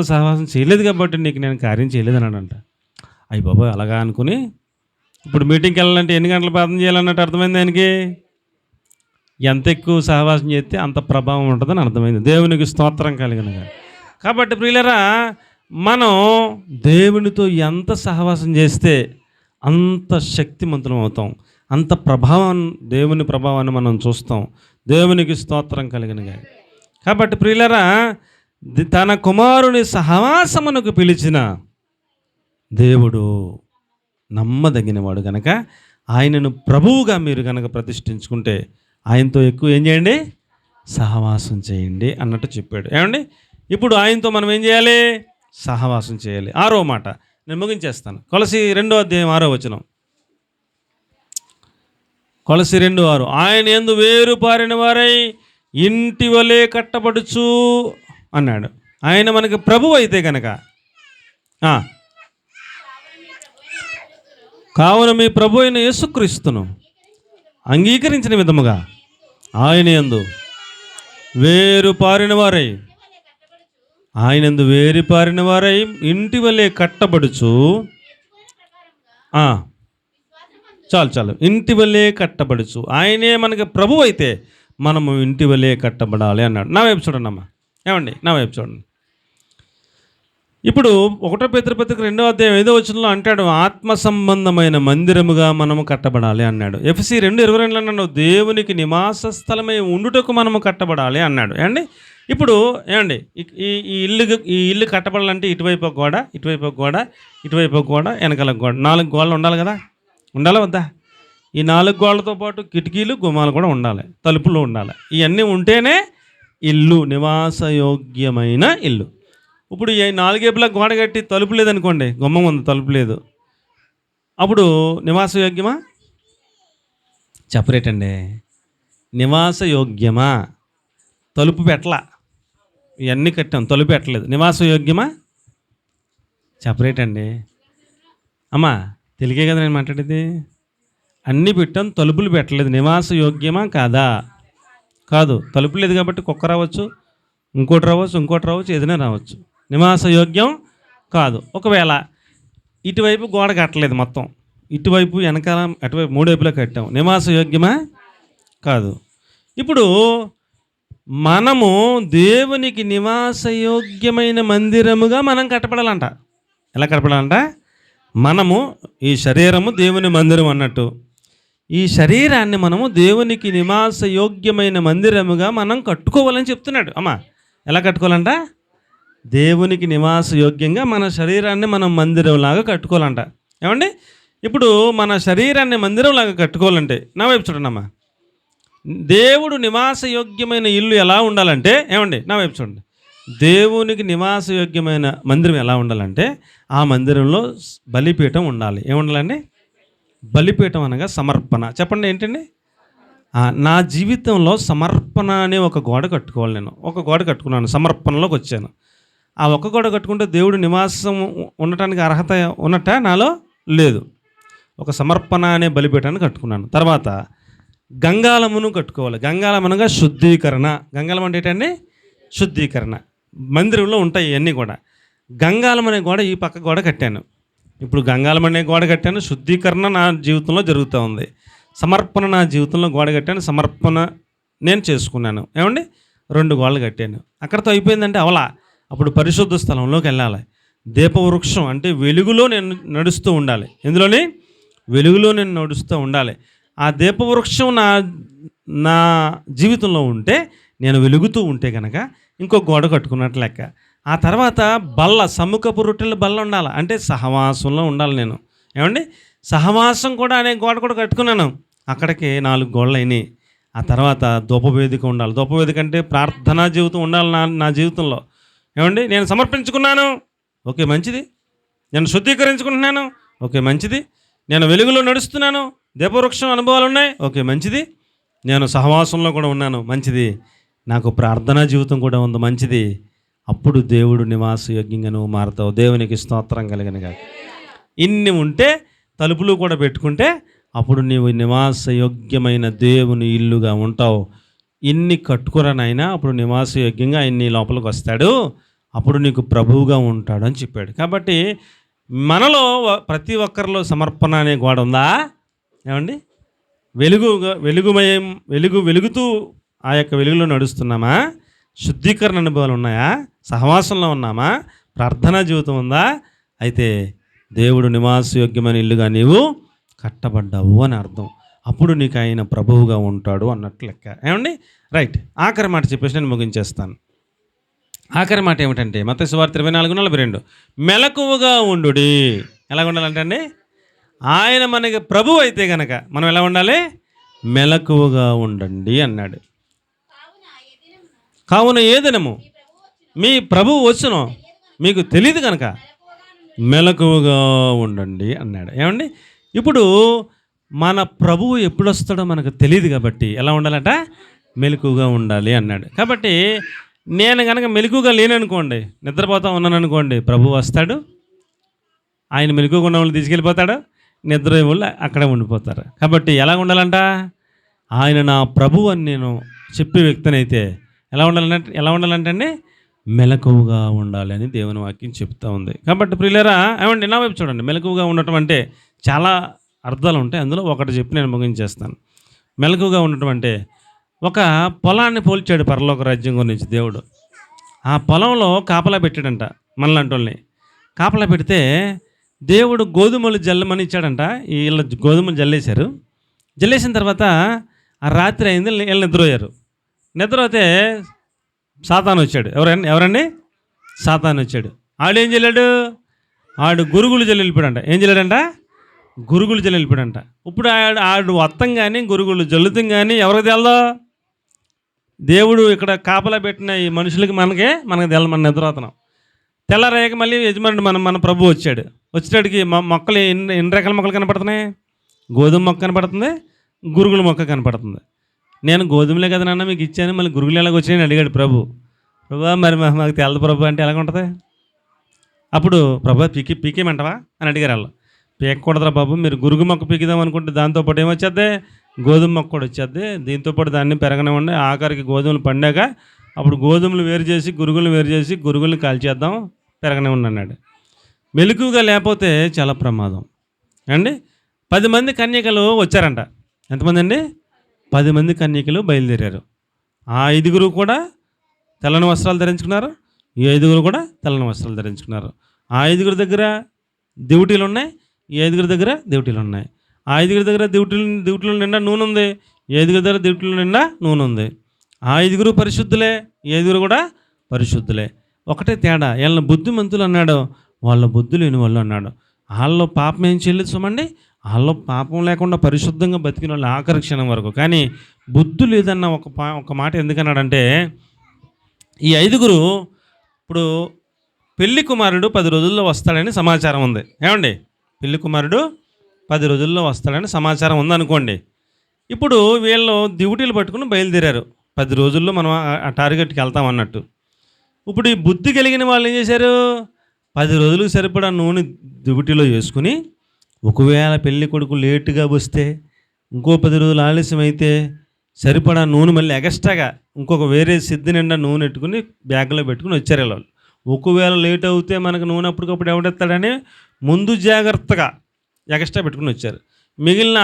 సహవాసం చేయలేదు కాబట్టి నీకు నేను కార్యం చేయలేదు అన్నాడంట. అయ్యి బాబోయ్ అలాగా అనుకుని ఇప్పుడు మీటింగ్కి వెళ్ళాలంటే ఎన్ని గంటలు ప్రార్థన చేయాలన్నట్టు అర్థమైంది ఆయనకి. ఎంత ఎక్కువ సహవాసం చేస్తే అంత ప్రభావం ఉంటుందని అర్థమైంది. దేవునికి స్తోత్రం కలిగినగా. కాబట్టి ప్రియులరా, మనం దేవునితో ఎంత సహవాసం చేస్తే అంత శక్తిమంతులం అవుతాం, అంత దేవుని ప్రభావాన్ని మనం చూస్తాం. దేవునికి స్తోత్రం కలిగినగా. కాబట్టి ప్రియులరా, తన కుమారుని సహవాసమునకు పిలిచిన దేవుడు నమ్మదగినవాడు కనుక ఆయనను ప్రభువుగా మీరు కనుక ప్రతిష్ఠించుకుంటే ఆయనతో ఎక్కువ ఏం చేయండి, సహవాసం చేయండి అన్నట్టు చెప్పాడు. ఏమండి, ఇప్పుడు ఆయనతో మనం ఏం చేయాలి, సహవాసం చేయాలి. 6వ మాట నేను ముగించేస్తాను. కొలసి 2వ అధ్యాయం 6వ వచనం. కొలసి 2:6, ఆయన యందు వేరు పారిన వారై ఇంటి వలె కట్టబడుచు అన్నాడు. ఆయన మనకి ప్రభువు అయితే కనుక కావున మీ ప్రభు అయిన యేసుక్రీస్తును అంగీకరించిన విధముగా ఆయన యందు వేరు పారిన వారై ఇంటి వలె కట్టబడుచు చాలు ఇంటి వలె కట్టబడుచు. ఆయనే మనకి ప్రభు అయితే మనము ఇంటి వలె కట్టబడాలి అన్నాడు. నా వైపు చూడండి అమ్మా. ఏమండి, నా వైపు చూడండి. ఇప్పుడు 1 పేతురు 2వ అధ్యాయం 5వ వచనంలో అంటాడు, ఆత్మ సంబంధమైన మందిరముగా మనము కట్టబడాలి అన్నాడు. ఎఫెసీ 2:22 అన్నాడు, దేవునికి నివాస స్థలమై ఉండుటకు మనము కట్టబడాలి అన్నాడు. ఏమండి, ఇప్పుడు ఏమండి ఈ ఇల్లు కట్టబడాలంటే ఇటువైపు ఒక గోడ, ఇటువైపు ఒక గోడ, ఇటువైపు ఒక గోడ, వెనకాల గోడ, 4 గోడలు ఉండాలి కదా. ఉండాలా వద్దా? ఈ 4 గోడలతో పాటు కిటికీలు గుమ్మాలు కూడా ఉండాలి, తలుపులు ఉండాలి. ఇవన్నీ ఉంటేనే ఇల్లు, నివాసయోగ్యమైన ఇల్లు. ఇప్పుడు ఈ 4 వైపులా గోడ కట్టి తలుపు లేదనుకోండి, గుమ్మం ఉంది తలుపు లేదు, అప్పుడు నివాసయోగ్యమా? చెప్పరేటండి, నివాసయోగ్యమా? తలుపు పెట్టలా, ఇవన్నీ కట్టాం, తలుపు పెట్టలేదు, నివాసయోగ్యమా? చెప్పరేటండి అమ్మా, తెలుగే కదా నేను మాట్లాడేది. అన్నీ పెట్టాం, తలుపులు పెట్టలేదు, నివాసయోగ్యమా కాదా? కాదు. తలుపు లేదు కాబట్టి కుక్క రావచ్చు, ఇంకోటి రావచ్చు, ఏదైనా రావచ్చు. నివాసయోగ్యం కాదు. ఒకవేళ ఇటువైపు గోడ కట్టలేదు, మొత్తం ఇటువైపు వెనకాల అటువైపు 3 వైపులా కట్టాం, నివాసయోగ్యమా? కాదు. ఇప్పుడు మనము దేవునికి నివాసయోగ్యమైన మందిరముగా మనం కట్టబడాలంట. ఎలా కట్టబడాలంట? మనము ఈ శరీరము దేవుని మందిరం అన్నట్టు ఈ శరీరాన్ని మనము దేవునికి నివాసయోగ్యమైన మందిరముగా మనం కట్టుకోవాలని చెప్తున్నాడు. అమ్మా, ఎలా కట్టుకోవాలంట? దేవునికి నివాసయోగ్యంగా మన శరీరాన్ని మనం మందిరంలాగా కట్టుకోవాలంట. ఏమండి, ఇప్పుడు మన శరీరాన్ని మందిరంలాగా కట్టుకోవాలంటే నా వైపు చూడండి అమ్మా. దేవుడు నివాసయోగ్యమైన ఇల్లు ఎలా ఉండాలంటే, ఏమండి నా వైపు చూడండి, దేవునికి నివాసయోగ్యమైన మందిరం ఎలా ఉండాలంటే ఆ మందిరంలో బలిపీఠం ఉండాలి. ఏముండాలండి? బలిపీఠం అనగా సమర్పణ. చెప్పండి ఏంటండి? నా జీవితంలో సమర్పణ అనే ఒక గోడ కట్టుకోవాలి. నేను ఒక గోడ కట్టుకున్నాను, సమర్పణలోకి వచ్చాను. ఆ ఒక్క గోడ కట్టుకుంటే దేవుడు నివాసం ఉండటానికి అర్హత ఉన్నట్ట నాలో లేదు. ఒక సమర్పణ అనే బలిపీఠాన్ని కట్టుకున్నాను. తర్వాత గంగాళమును కట్టుకోవాలి. గంగాళం అనగా శుద్ధీకరణ. గంగాళం అంటే ఏంటండి? శుద్ధీకరణ. మందిరంలో ఉంటాయి ఇవన్నీ కూడా. గంగాళం అనే గోడ ఈ పక్క గోడ కట్టాను. ఇప్పుడు గంగాళం అనే గోడ కట్టాను. శుద్ధీకరణ నా జీవితంలో జరుగుతూ ఉంది. సమర్పణ నా జీవితంలో గోడ కట్టాను. సమర్పణ నేను చేసుకున్నాను. ఏమండి? 2 గోడలు కట్టాను. అక్కడితో అయిపోయిందంటే అవలా. అప్పుడు పరిశుద్ధ స్థలంలోకి వెళ్ళాలి. దీపవృక్షం అంటే వెలుగులో నేను నడుస్తూ ఉండాలి. ఎందులోని? వెలుగులో నేను నడుస్తూ ఉండాలి. ఆ దీపవృక్షం నా జీవితంలో ఉంటే, నేను వెలుగుతూ ఉంటే కనుక ఇంకో గోడ కట్టుకున్నట్టు లెక్క. ఆ తర్వాత బల్ల, సముఖపు రొట్టెల బల్ల ఉండాలి. అంటే సహవాసంలో ఉండాలి నేను. ఏమండి? సహవాసం కూడా అనే గోడ కూడా కట్టుకున్నాను. అక్కడికి 4 గోడలు అయినాయి. ఆ తర్వాత ధూపవేదిక ఉండాలి. ధూపవేదిక అంటే ప్రార్థనా జీవితం ఉండాలి నా జీవితంలో. ఏమండి? నేను సమర్పించుకున్నాను, ఓకే మంచిది. నేను శుద్ధీకరించుకుంటున్నాను, ఓకే మంచిది. నేను వెలుగులో నడుస్తున్నాను, దీపవృక్షం అనుభవాలు ఉన్నాయి, ఓకే మంచిది. నేను సహవాసంలో కూడా ఉన్నాను, మంచిది. నాకు ప్రార్థనా జీవితం కూడా ఉంది, మంచిది. అప్పుడు దేవుడు నివాసయోగ్యంగా నువ్వు మారుతావు. దేవునికి స్తోత్రం కలిగినగా. ఇన్ని ఉంటే, తలుపులు కూడా పెట్టుకుంటే, అప్పుడు నీవు నివాసయోగ్యమైన దేవుని ఇల్లుగా ఉంటావు. ఇన్ని కట్టుకురానైనా అప్పుడు నివాసయోగ్యంగా ఇన్ని లోపలికి వస్తాడు. అప్పుడు నీకు ప్రభువుగా ఉంటాడు అని చెప్పాడు. కాబట్టి మనలో ప్రతి ఒక్కరిలో సమర్పణ అనే గోడ ఉందా? ఏమండి? వెలుగుతూ ఆ యొక్క వెలుగులో నడుస్తున్నామా? శుద్ధీకరణ అనుభవాలు ఉన్నాయా? సహవాసంలో ఉన్నామా? ప్రార్థనా జీవితం ఉందా? అయితే దేవుడు నివాసయోగ్యమైన ఇల్లుగా నీవు కట్టబడ్డావు అని అర్థం. అప్పుడు నీకు ఆయన ప్రభువుగా ఉంటాడు అన్నట్లు లెక్క. ఏమండి? రైట్. ఆఖరి మాట చెప్పేసి నేను ముగించేస్తాను. ఆఖరి మాట ఏమిటంటే మత్తయి సువార్త 24:42 మెలకువగా ఉండుడి. ఎలా ఉండాలంటే అండి, ఆయన మనకి ప్రభువు అయితే కనుక మనం ఎలా ఉండాలి? మెలకువగా ఉండండి అన్నాడు. కావున ఏ దినము మీ ప్రభువు వచ్చునో మీకు తెలియదు కనుక మెలకువగా ఉండండి అన్నాడు. ఏమండి? ఇప్పుడు మన ప్రభువు ఎప్పుడు వస్తాడో మనకు తెలియదు కాబట్టి ఎలా ఉండాలట? మెలకువగా ఉండాలి అన్నాడు. కాబట్టి నేను కనుక మెలకువగా లేననుకోండి, నిద్రపోతా ఉన్నాను అనుకోండి, ప్రభువు వస్తాడు, ఆయన మెలకువగా ఉన్న వాళ్ళు తీసుకెళ్ళిపోతాడు, నిద్ర వాళ్ళు అక్కడే ఉండిపోతారు. కాబట్టి ఎలా ఉండాలంట? ఆయన నా ప్రభువు అని నేను చెప్పే వ్యక్తినైతే ఎలా ఉండాలంటే అండి, మెలకువగా ఉండాలి అని దేవుని వాక్యం చెప్తూ ఉంది. కాబట్టి ప్రియులారా, ఏమండి నా వైపు చూడండి. మెలకువగా ఉండటం అంటే చాలా అర్థాలు ఉంటాయి. అందులో ఒకటి చెప్పి నేను ముగించేస్తాను. మెలకువగా ఉండటం అంటే ఒక పొలాన్ని పోల్చాడు పరలోక రాజ్యం గురించి దేవుడు. ఆ పొలంలో కాపలా పెట్టాడంట మనలాంటి వాళ్ళని. కాపలా పెడితే దేవుడు గోధుమలు జల్లమని ఇచ్చాడంట. వీళ్ళు గోధుమలు జల్లేశారు. జల్లేసిన తర్వాత ఆ రాత్రి అయింది, వీళ్ళు నిద్రపోయారు. నిద్రపోతే సాతాను వచ్చాడు. ఎవరండి? సాతాను వచ్చాడు. ఆడేం జల్లాడు? ఆడు గురుగులు జల్లి వెళ్ళిపోయాడంట. ఏం జల్లాడంట? గురుగులు జల్లి వెళ్ళిపోయాడంట. ఇప్పుడు ఆడు వత్తం కానీ గురుగులు జల్లుతం కానీ ఎవరికి తెలదో? దేవుడు ఇక్కడ కాపలా పెట్టిన ఈ మనుషులకి మనకి తెల. మన నిద్రపోతున్నాం. తెల్లారేక మళ్ళీ యజమానుడు మన ప్రభు వచ్చాడు. వచ్చేటికి మొక్కలు ఎన్ని రకాల మొక్కలు కనపడుతున్నాయి? గోధుమ మొక్క కనపడుతుంది, గురుగుల మొక్క కనపడుతుంది. నేను గోధుమలే కదా నాన్న మీకు ఇచ్చాను, మళ్ళీ గురుగులు ఎలాగ వచ్చాయని అడిగాడు ప్రభు. మరి మాకు తెలదు ప్రభు అంటే ఎలాగ ఉంటుంది? అప్పుడు ప్రభు పీకేమంటావా అని అడిగారు వాళ్ళు. పీకకూడదురా బాబు, మీరు గురుగు మొక్క పీకిదాం అనుకుంటే దాంతోపాటు ఏమొచ్చేద్ది? గోధుమ మొక్క కూడా వచ్చేద్ది. దీంతోపాటు దాన్ని పెరగనివ్వండి. ఆఖరికి గోధుమలు పండాక అప్పుడు గోధుమలు వేరు చేసి గురుగుల్ని కాల్చేద్దాం, పెరగనివ్వండి అన్నాడు. మెలకువగా లేకపోతే చాలా ప్రమాదం అండి. 10 మంది కన్యకలు వచ్చారంట. ఎంతమంది అండి? 10 మంది కన్యకలు బయలుదేరారు. ఆ 5 కూడా తెల్లని వస్త్రాలు ధరించుకున్నారు. ఈ 5 కూడా తెల్లని వస్త్రాలు ధరించుకున్నారు. ఆ 5 దగ్గర దివిటీలు ఉన్నాయి, ఈ 5 దగ్గర దివిటీలు ఉన్నాయి. ఆ 5 దగ్గర దివిటీల నిండా నూనె ఉంది, ఈ 5 దగ్గర దివిటీల నిండా నూనె ఉంది. ఆ 5 పరిశుద్ధులే, ఈ 5 కూడా పరిశుద్ధులే. ఒకటే తేడా, వీళ్ళని బుద్ధిమంతులు అన్నాడు, వాళ్ళ బుద్ధి లేని వాళ్ళు అన్నాడు. వాళ్ళలో పాపం ఏం చెల్లి చూమండి, వాళ్ళలో పాపం లేకుండా పరిశుద్ధంగా బతికిన వాళ్ళు ఆఖరి క్షణం వరకు. కానీ బుద్ధి లేదన్న ఒక మాట ఎందుకన్నాడంటే, ఈ 5 ఇప్పుడు పెళ్లి కుమారుడు 10 రోజుల్లో వస్తాడని సమాచారం ఉంది. ఏమండి? పెళ్లి కుమారుడు 10 రోజుల్లో వస్తాడని సమాచారం ఉందనుకోండి. ఇప్పుడు వీళ్ళు డ్యూటీలు పట్టుకుని బయలుదేరారు. 10 రోజుల్లో మనం ఆ టార్గెట్కి వెళ్తాం అన్నట్టు. ఇప్పుడు ఈ బుద్ధి కలిగిన వాళ్ళు ఏం చేశారు? 10 రోజులకు సరిపడా నూనె దుబుటిలో వేసుకుని, ఒకవేళ పెళ్లి కొడుకు లేటుగా వస్తే, ఇంకో 10 రోజులు ఆలస్యం అయితే సరిపడా నూనె మళ్ళీ ఎగస్ట్రాగా ఇంకొక వేరే సిద్ధి నిండా నూనె పెట్టుకుని బ్యాగ్లో పెట్టుకుని వచ్చారు వాళ్ళు. ఒకవేళ లేట్ అవుతే మనకు నూనె అప్పటికప్పుడు ఎవడెత్తాడని ముందు జాగ్రత్తగా ఎగస్ట్రా పెట్టుకుని వచ్చారు. మిగిలిన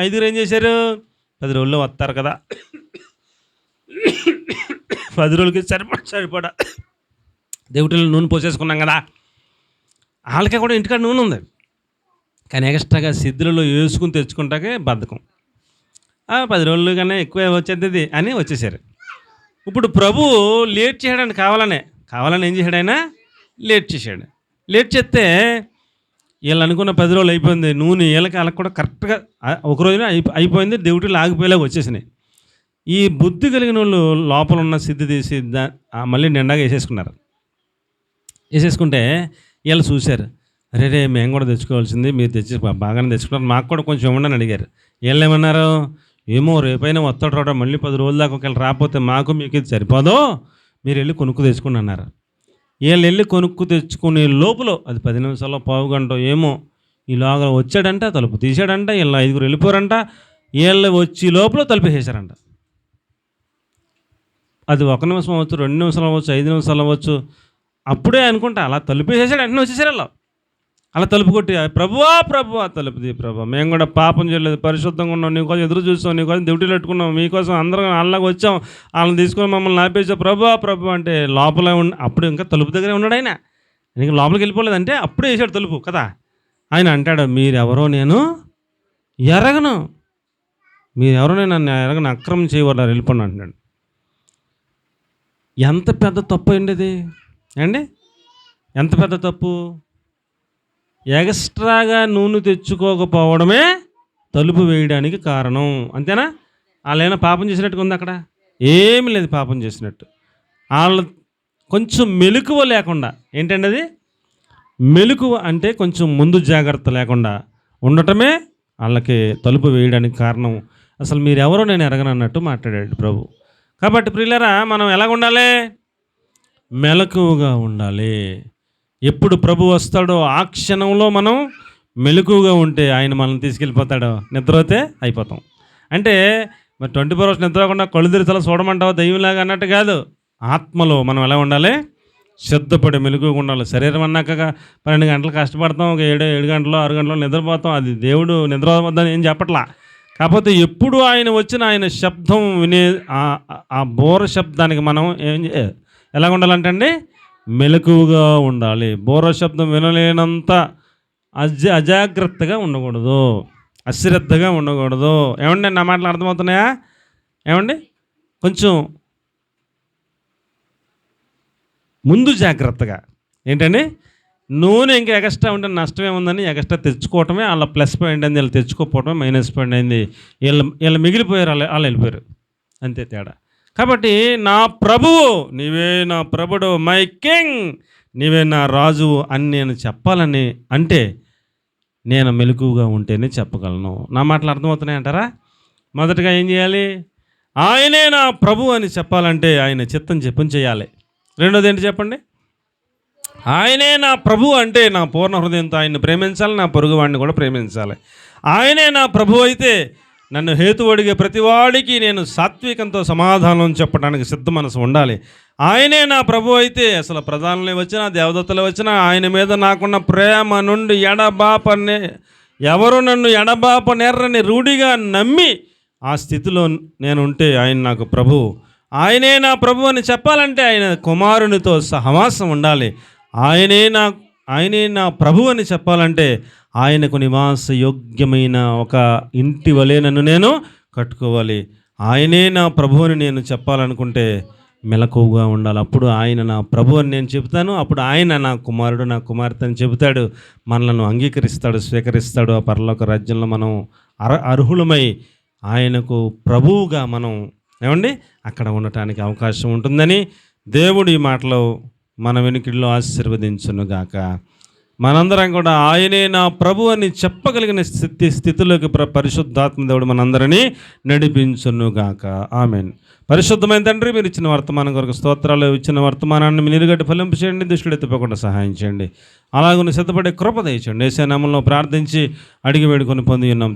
ఐదుగురు ఏం చేశారు? 10 రోజుల్లో వస్తారు కదా, 10 రోజులకి సరిపడా దేవుటిలో నూనె పోసేసుకున్నాం కదా, వాళ్ళకే కూడా ఇంటికాడ నూనె ఉంది, కానీ ఎక్స్ట్రాగా సిద్ధులలో వేసుకుని తెచ్చుకుంటాకే బద్ధకం. 10 రోజులు కన్నా ఎక్కువ వచ్చేది అని వచ్చేసారు. ఇప్పుడు ప్రభు లేట్ చేయడానికి కావాలని ఏం చేశాడు? ఆయన లేట్ చేశాడు. లేట్ చేస్తే వీళ్ళు అనుకున్న 10 రోజులు అయిపోయింది, నూనె వాళ్ళకి కూడా కరెక్ట్గా ఒక రోజున అయిపోయింది, డ్యూటీలు ఆగిపోయేలాగా వచ్చేసినాయి. ఈ బుద్ధి కలిగిన వాళ్ళు లోపల ఉన్న సిద్ధి తీసి మళ్ళీ నిండాగా వేసేసుకుంటే వీళ్ళు చూశారు, రే మేము కూడా తెచ్చుకోవాల్సింది, మీరు బాగానే తెచ్చుకున్నారు, మాకు కూడా కొంచెం ఇవ్వండి అని అడిగారు. వీళ్ళు ఏమన్నారు? ఏమో రేపైనా వస్తాడు రావడం, మళ్ళీ 10 రోజుల దాకా ఒకవేళ రాకపోతే మాకు మీకు ఇది సరిపోదో, మీరు వెళ్ళి కొనుక్కు తెచ్చుకుని అన్నారు. వీళ్ళు వెళ్ళి కొనుక్కు తెచ్చుకునే లోపల అది 10 నిమిషాల్లో పావు గంట ఏమో ఈలోగా వచ్చాడంట, తలుపు తీసాడంట, వీళ్ళు 5గురు వెళ్ళిపోరంట. వీళ్ళు వచ్చి లోపల తలుపు వేసారంట. అది 1 నిమిషం అవ్వచ్చు, 2 నిమిషాలు అవ్వచ్చు, 5 నిమిషాలు అవ్వచ్చు. అప్పుడే అనుకుంటా అలా తలుపు వేసాడు, వెంటనే వచ్చేసారు. అలా తలుపు కొట్టి, ప్రభువా తలుపు తీ ప్రభా, మేము కూడా పాపం చేయలేదు, పరిశుద్ధంగా ఉన్నాం, నీకోసం ఎదురు చూస్తాం, నీకోసం డ్యూటీలు పెట్టుకున్నాం, మీకోసం అందరం అలాగ వచ్చాం, వాళ్ళని తీసుకొని మమ్మల్ని ఆపేసాం ప్రభు అంటే లోపల అప్పుడు ఇంకా తలుపు దగ్గరే ఉన్నాడు ఆయన. ఇంకా లోపలికి వెళ్ళిపోలేదంటే అప్పుడే వేసాడు తలుపు కదా. ఆయన అంటాడు, మీరెవరో నేను ఎరగను, నన్ను ఎరగను, అక్రమం చేయవారు వెళ్ళిపోండి అంటున్నాడు. ఎంత పెద్ద తప్పు అండి ఇది అండి, ఎంత పెద్ద తప్పు. ఎక్స్ట్రాగా నూనె తెచ్చుకోకపోవడమే తలుపు వేయడానికి కారణం, అంతేనా? వాళ్ళైనా పాపం చేసినట్టుగా ఉంది అక్కడ? ఏమి లేదు పాపం చేసినట్టు. వాళ్ళు కొంచెం మెలకువ లేకుండా, ఏంటండి అది మెలకువ అంటే కొంచెం ముందు జాగ్రత్త లేకుండా ఉండటమే వాళ్ళకి తలుపు వేయడానికి కారణం. అసలు మీరెవరో నేను ఎరగనన్నట్టు మాట్లాడాడు ప్రభు. కాబట్టి ప్రియులారా, మనం ఎలాగ ఉండాలి? మెలకువగా ఉండాలి. ఎప్పుడు ప్రభు వస్తాడో ఆ క్షణంలో మనం మెలకువగా ఉంటే ఆయన మనల్ని తీసుకెళ్ళిపోతాడో, నిద్రపోతే అయిపోతాం. అంటే మరి 24 hours నిద్రకుండా కళ్ళు తెరిచలా చూడమంటావా దయ్యంలాగా అన్నట్టు కాదు. ఆత్మలో మనం ఎలా ఉండాలి? సిద్ధపడి మెలకువగా ఉండాలి. శరీరం అన్నాక 12 గంటలు కష్టపడతాం, ఒక 7 గంటలు 6 గంటలు నిద్రపోతాం. అది దేవుడు నిద్రపోద్దని ఏం చెప్పట్లా. కాకపోతే ఎప్పుడు ఆయన వచ్చిన ఆయన శబ్దం వినే ఆ బోర శబ్దానికి మనం ఎలా ఉండాలంటే అండి, మెలకువగా ఉండాలి. బోర శబ్దం వినలేనంత అజాగ్రత్తగా ఉండకూడదు, అశ్రద్ధగా ఉండకూడదు. ఏమండి, నా మాటలు అర్థమవుతున్నాయా? ఏమండి, కొంచెం ముందు జాగ్రత్తగా ఏంటండి, నూనె ఇంకా ఎక్స్ట్రా ఉంటే నష్టమే ఉందని ఎక్స్ట్రా తెచ్చుకోవటమే వాళ్ళ ప్లస్ పాయింట్ అయింది, వీళ్ళు తెచ్చుకోకపోవటమే మైనస్ పాయింట్ అయింది. వీళ్ళు మిగిలిపోయారు, వాళ్ళు వెళ్ళిపోయారు, అంతే తేడా. కాబట్టి నా ప్రభువు, నీవే నా ప్రభుడు, మై కింగ్, నీవే నా రాజు అని నేను చెప్పాలని అంటే నేను మెలకువగా ఉంటేనే చెప్పగలను. నా మాటలు అర్థమవుతున్నాయంటారా? మొదటగా ఏం చేయాలి? ఆయనే నా ప్రభు అని చెప్పాలంటే ఆయన చిత్తం చెప్పని చేయాలి. రెండోది ఏంటి చెప్పండి? ఆయనే నా ప్రభు అంటే నా పూర్ణ హృదయంతో ఆయన్ని ప్రేమించాలి, నా పొరుగువాడిని కూడా ప్రేమించాలి. ఆయనే నా ప్రభు అయితే నన్ను హేతు అడిగే ప్రతివాడికి నేను సాత్వికంతో సమాధానం చెప్పడానికి సిద్ధ మనసు ఉండాలి. ఆయనే నా ప్రభు అయితే అసలు ప్రధానులు వచ్చినా దేవదత్తలు వచ్చినా ఆయన మీద నాకున్న ప్రేమ నుండి ఎవరు నన్ను ఎడబాపనేర్రని రూఢిగా నమ్మి ఆ స్థితిలో నేను ఉంటే ఆయన నాకు ప్రభు. ఆయనే నా ప్రభు అని చెప్పాలంటే ఆయన కుమారునితో సహవాసం ఉండాలి. ఆయనే నా ప్రభు అని చెప్పాలంటే ఆయనకు నివాస యోగ్యమైన ఒక ఇంటి వలె నన్ను నేను కట్టుకోవాలి. ఆయనే నా ప్రభు అని నేను చెప్పాలనుకుంటే మెలకువగా ఉండాలి. అప్పుడు ఆయన నా ప్రభు అని నేను చెబుతాను, అప్పుడు ఆయన నా కుమారుడు, నా కుమార్తె అని చెబుతాడు. మనలను అంగీకరిస్తాడు, స్వీకరిస్తాడు. ఆ పరలోక రాజ్యంలో మనం అర్హులమై ఆయనకు ప్రభువుగా మనం అక్కడ ఉండటానికి అవకాశం ఉంటుందని దేవుడు ఈ మాటలో మన వెనుకల్లో ఆశీర్వదించునుగాక. మనందరం కూడా ఆయనే నా ప్రభు అని చెప్పగలిగిన స్థితిలోకి పరిశుద్ధాత్మ దేవుడు మనందరినీ నడిపించునుగాక. ఆమేన్. పరిశుద్ధమైన తండ్రి, మీరు ఇచ్చిన వర్తమానం కొరకు స్తోత్రాలు. ఇచ్చిన వర్తమానాన్ని మీరు నిలుగట్టి ఫలింపు చేయండి, దుష్టుడు ఎత్తిపోకుండా సహాయం చేయండి. అలాగే సిద్ధపడే కృప దయచేయండి. యేసు నామములో ప్రార్థించి అడిగి వేడుకొని పొంది ఉన్నాం.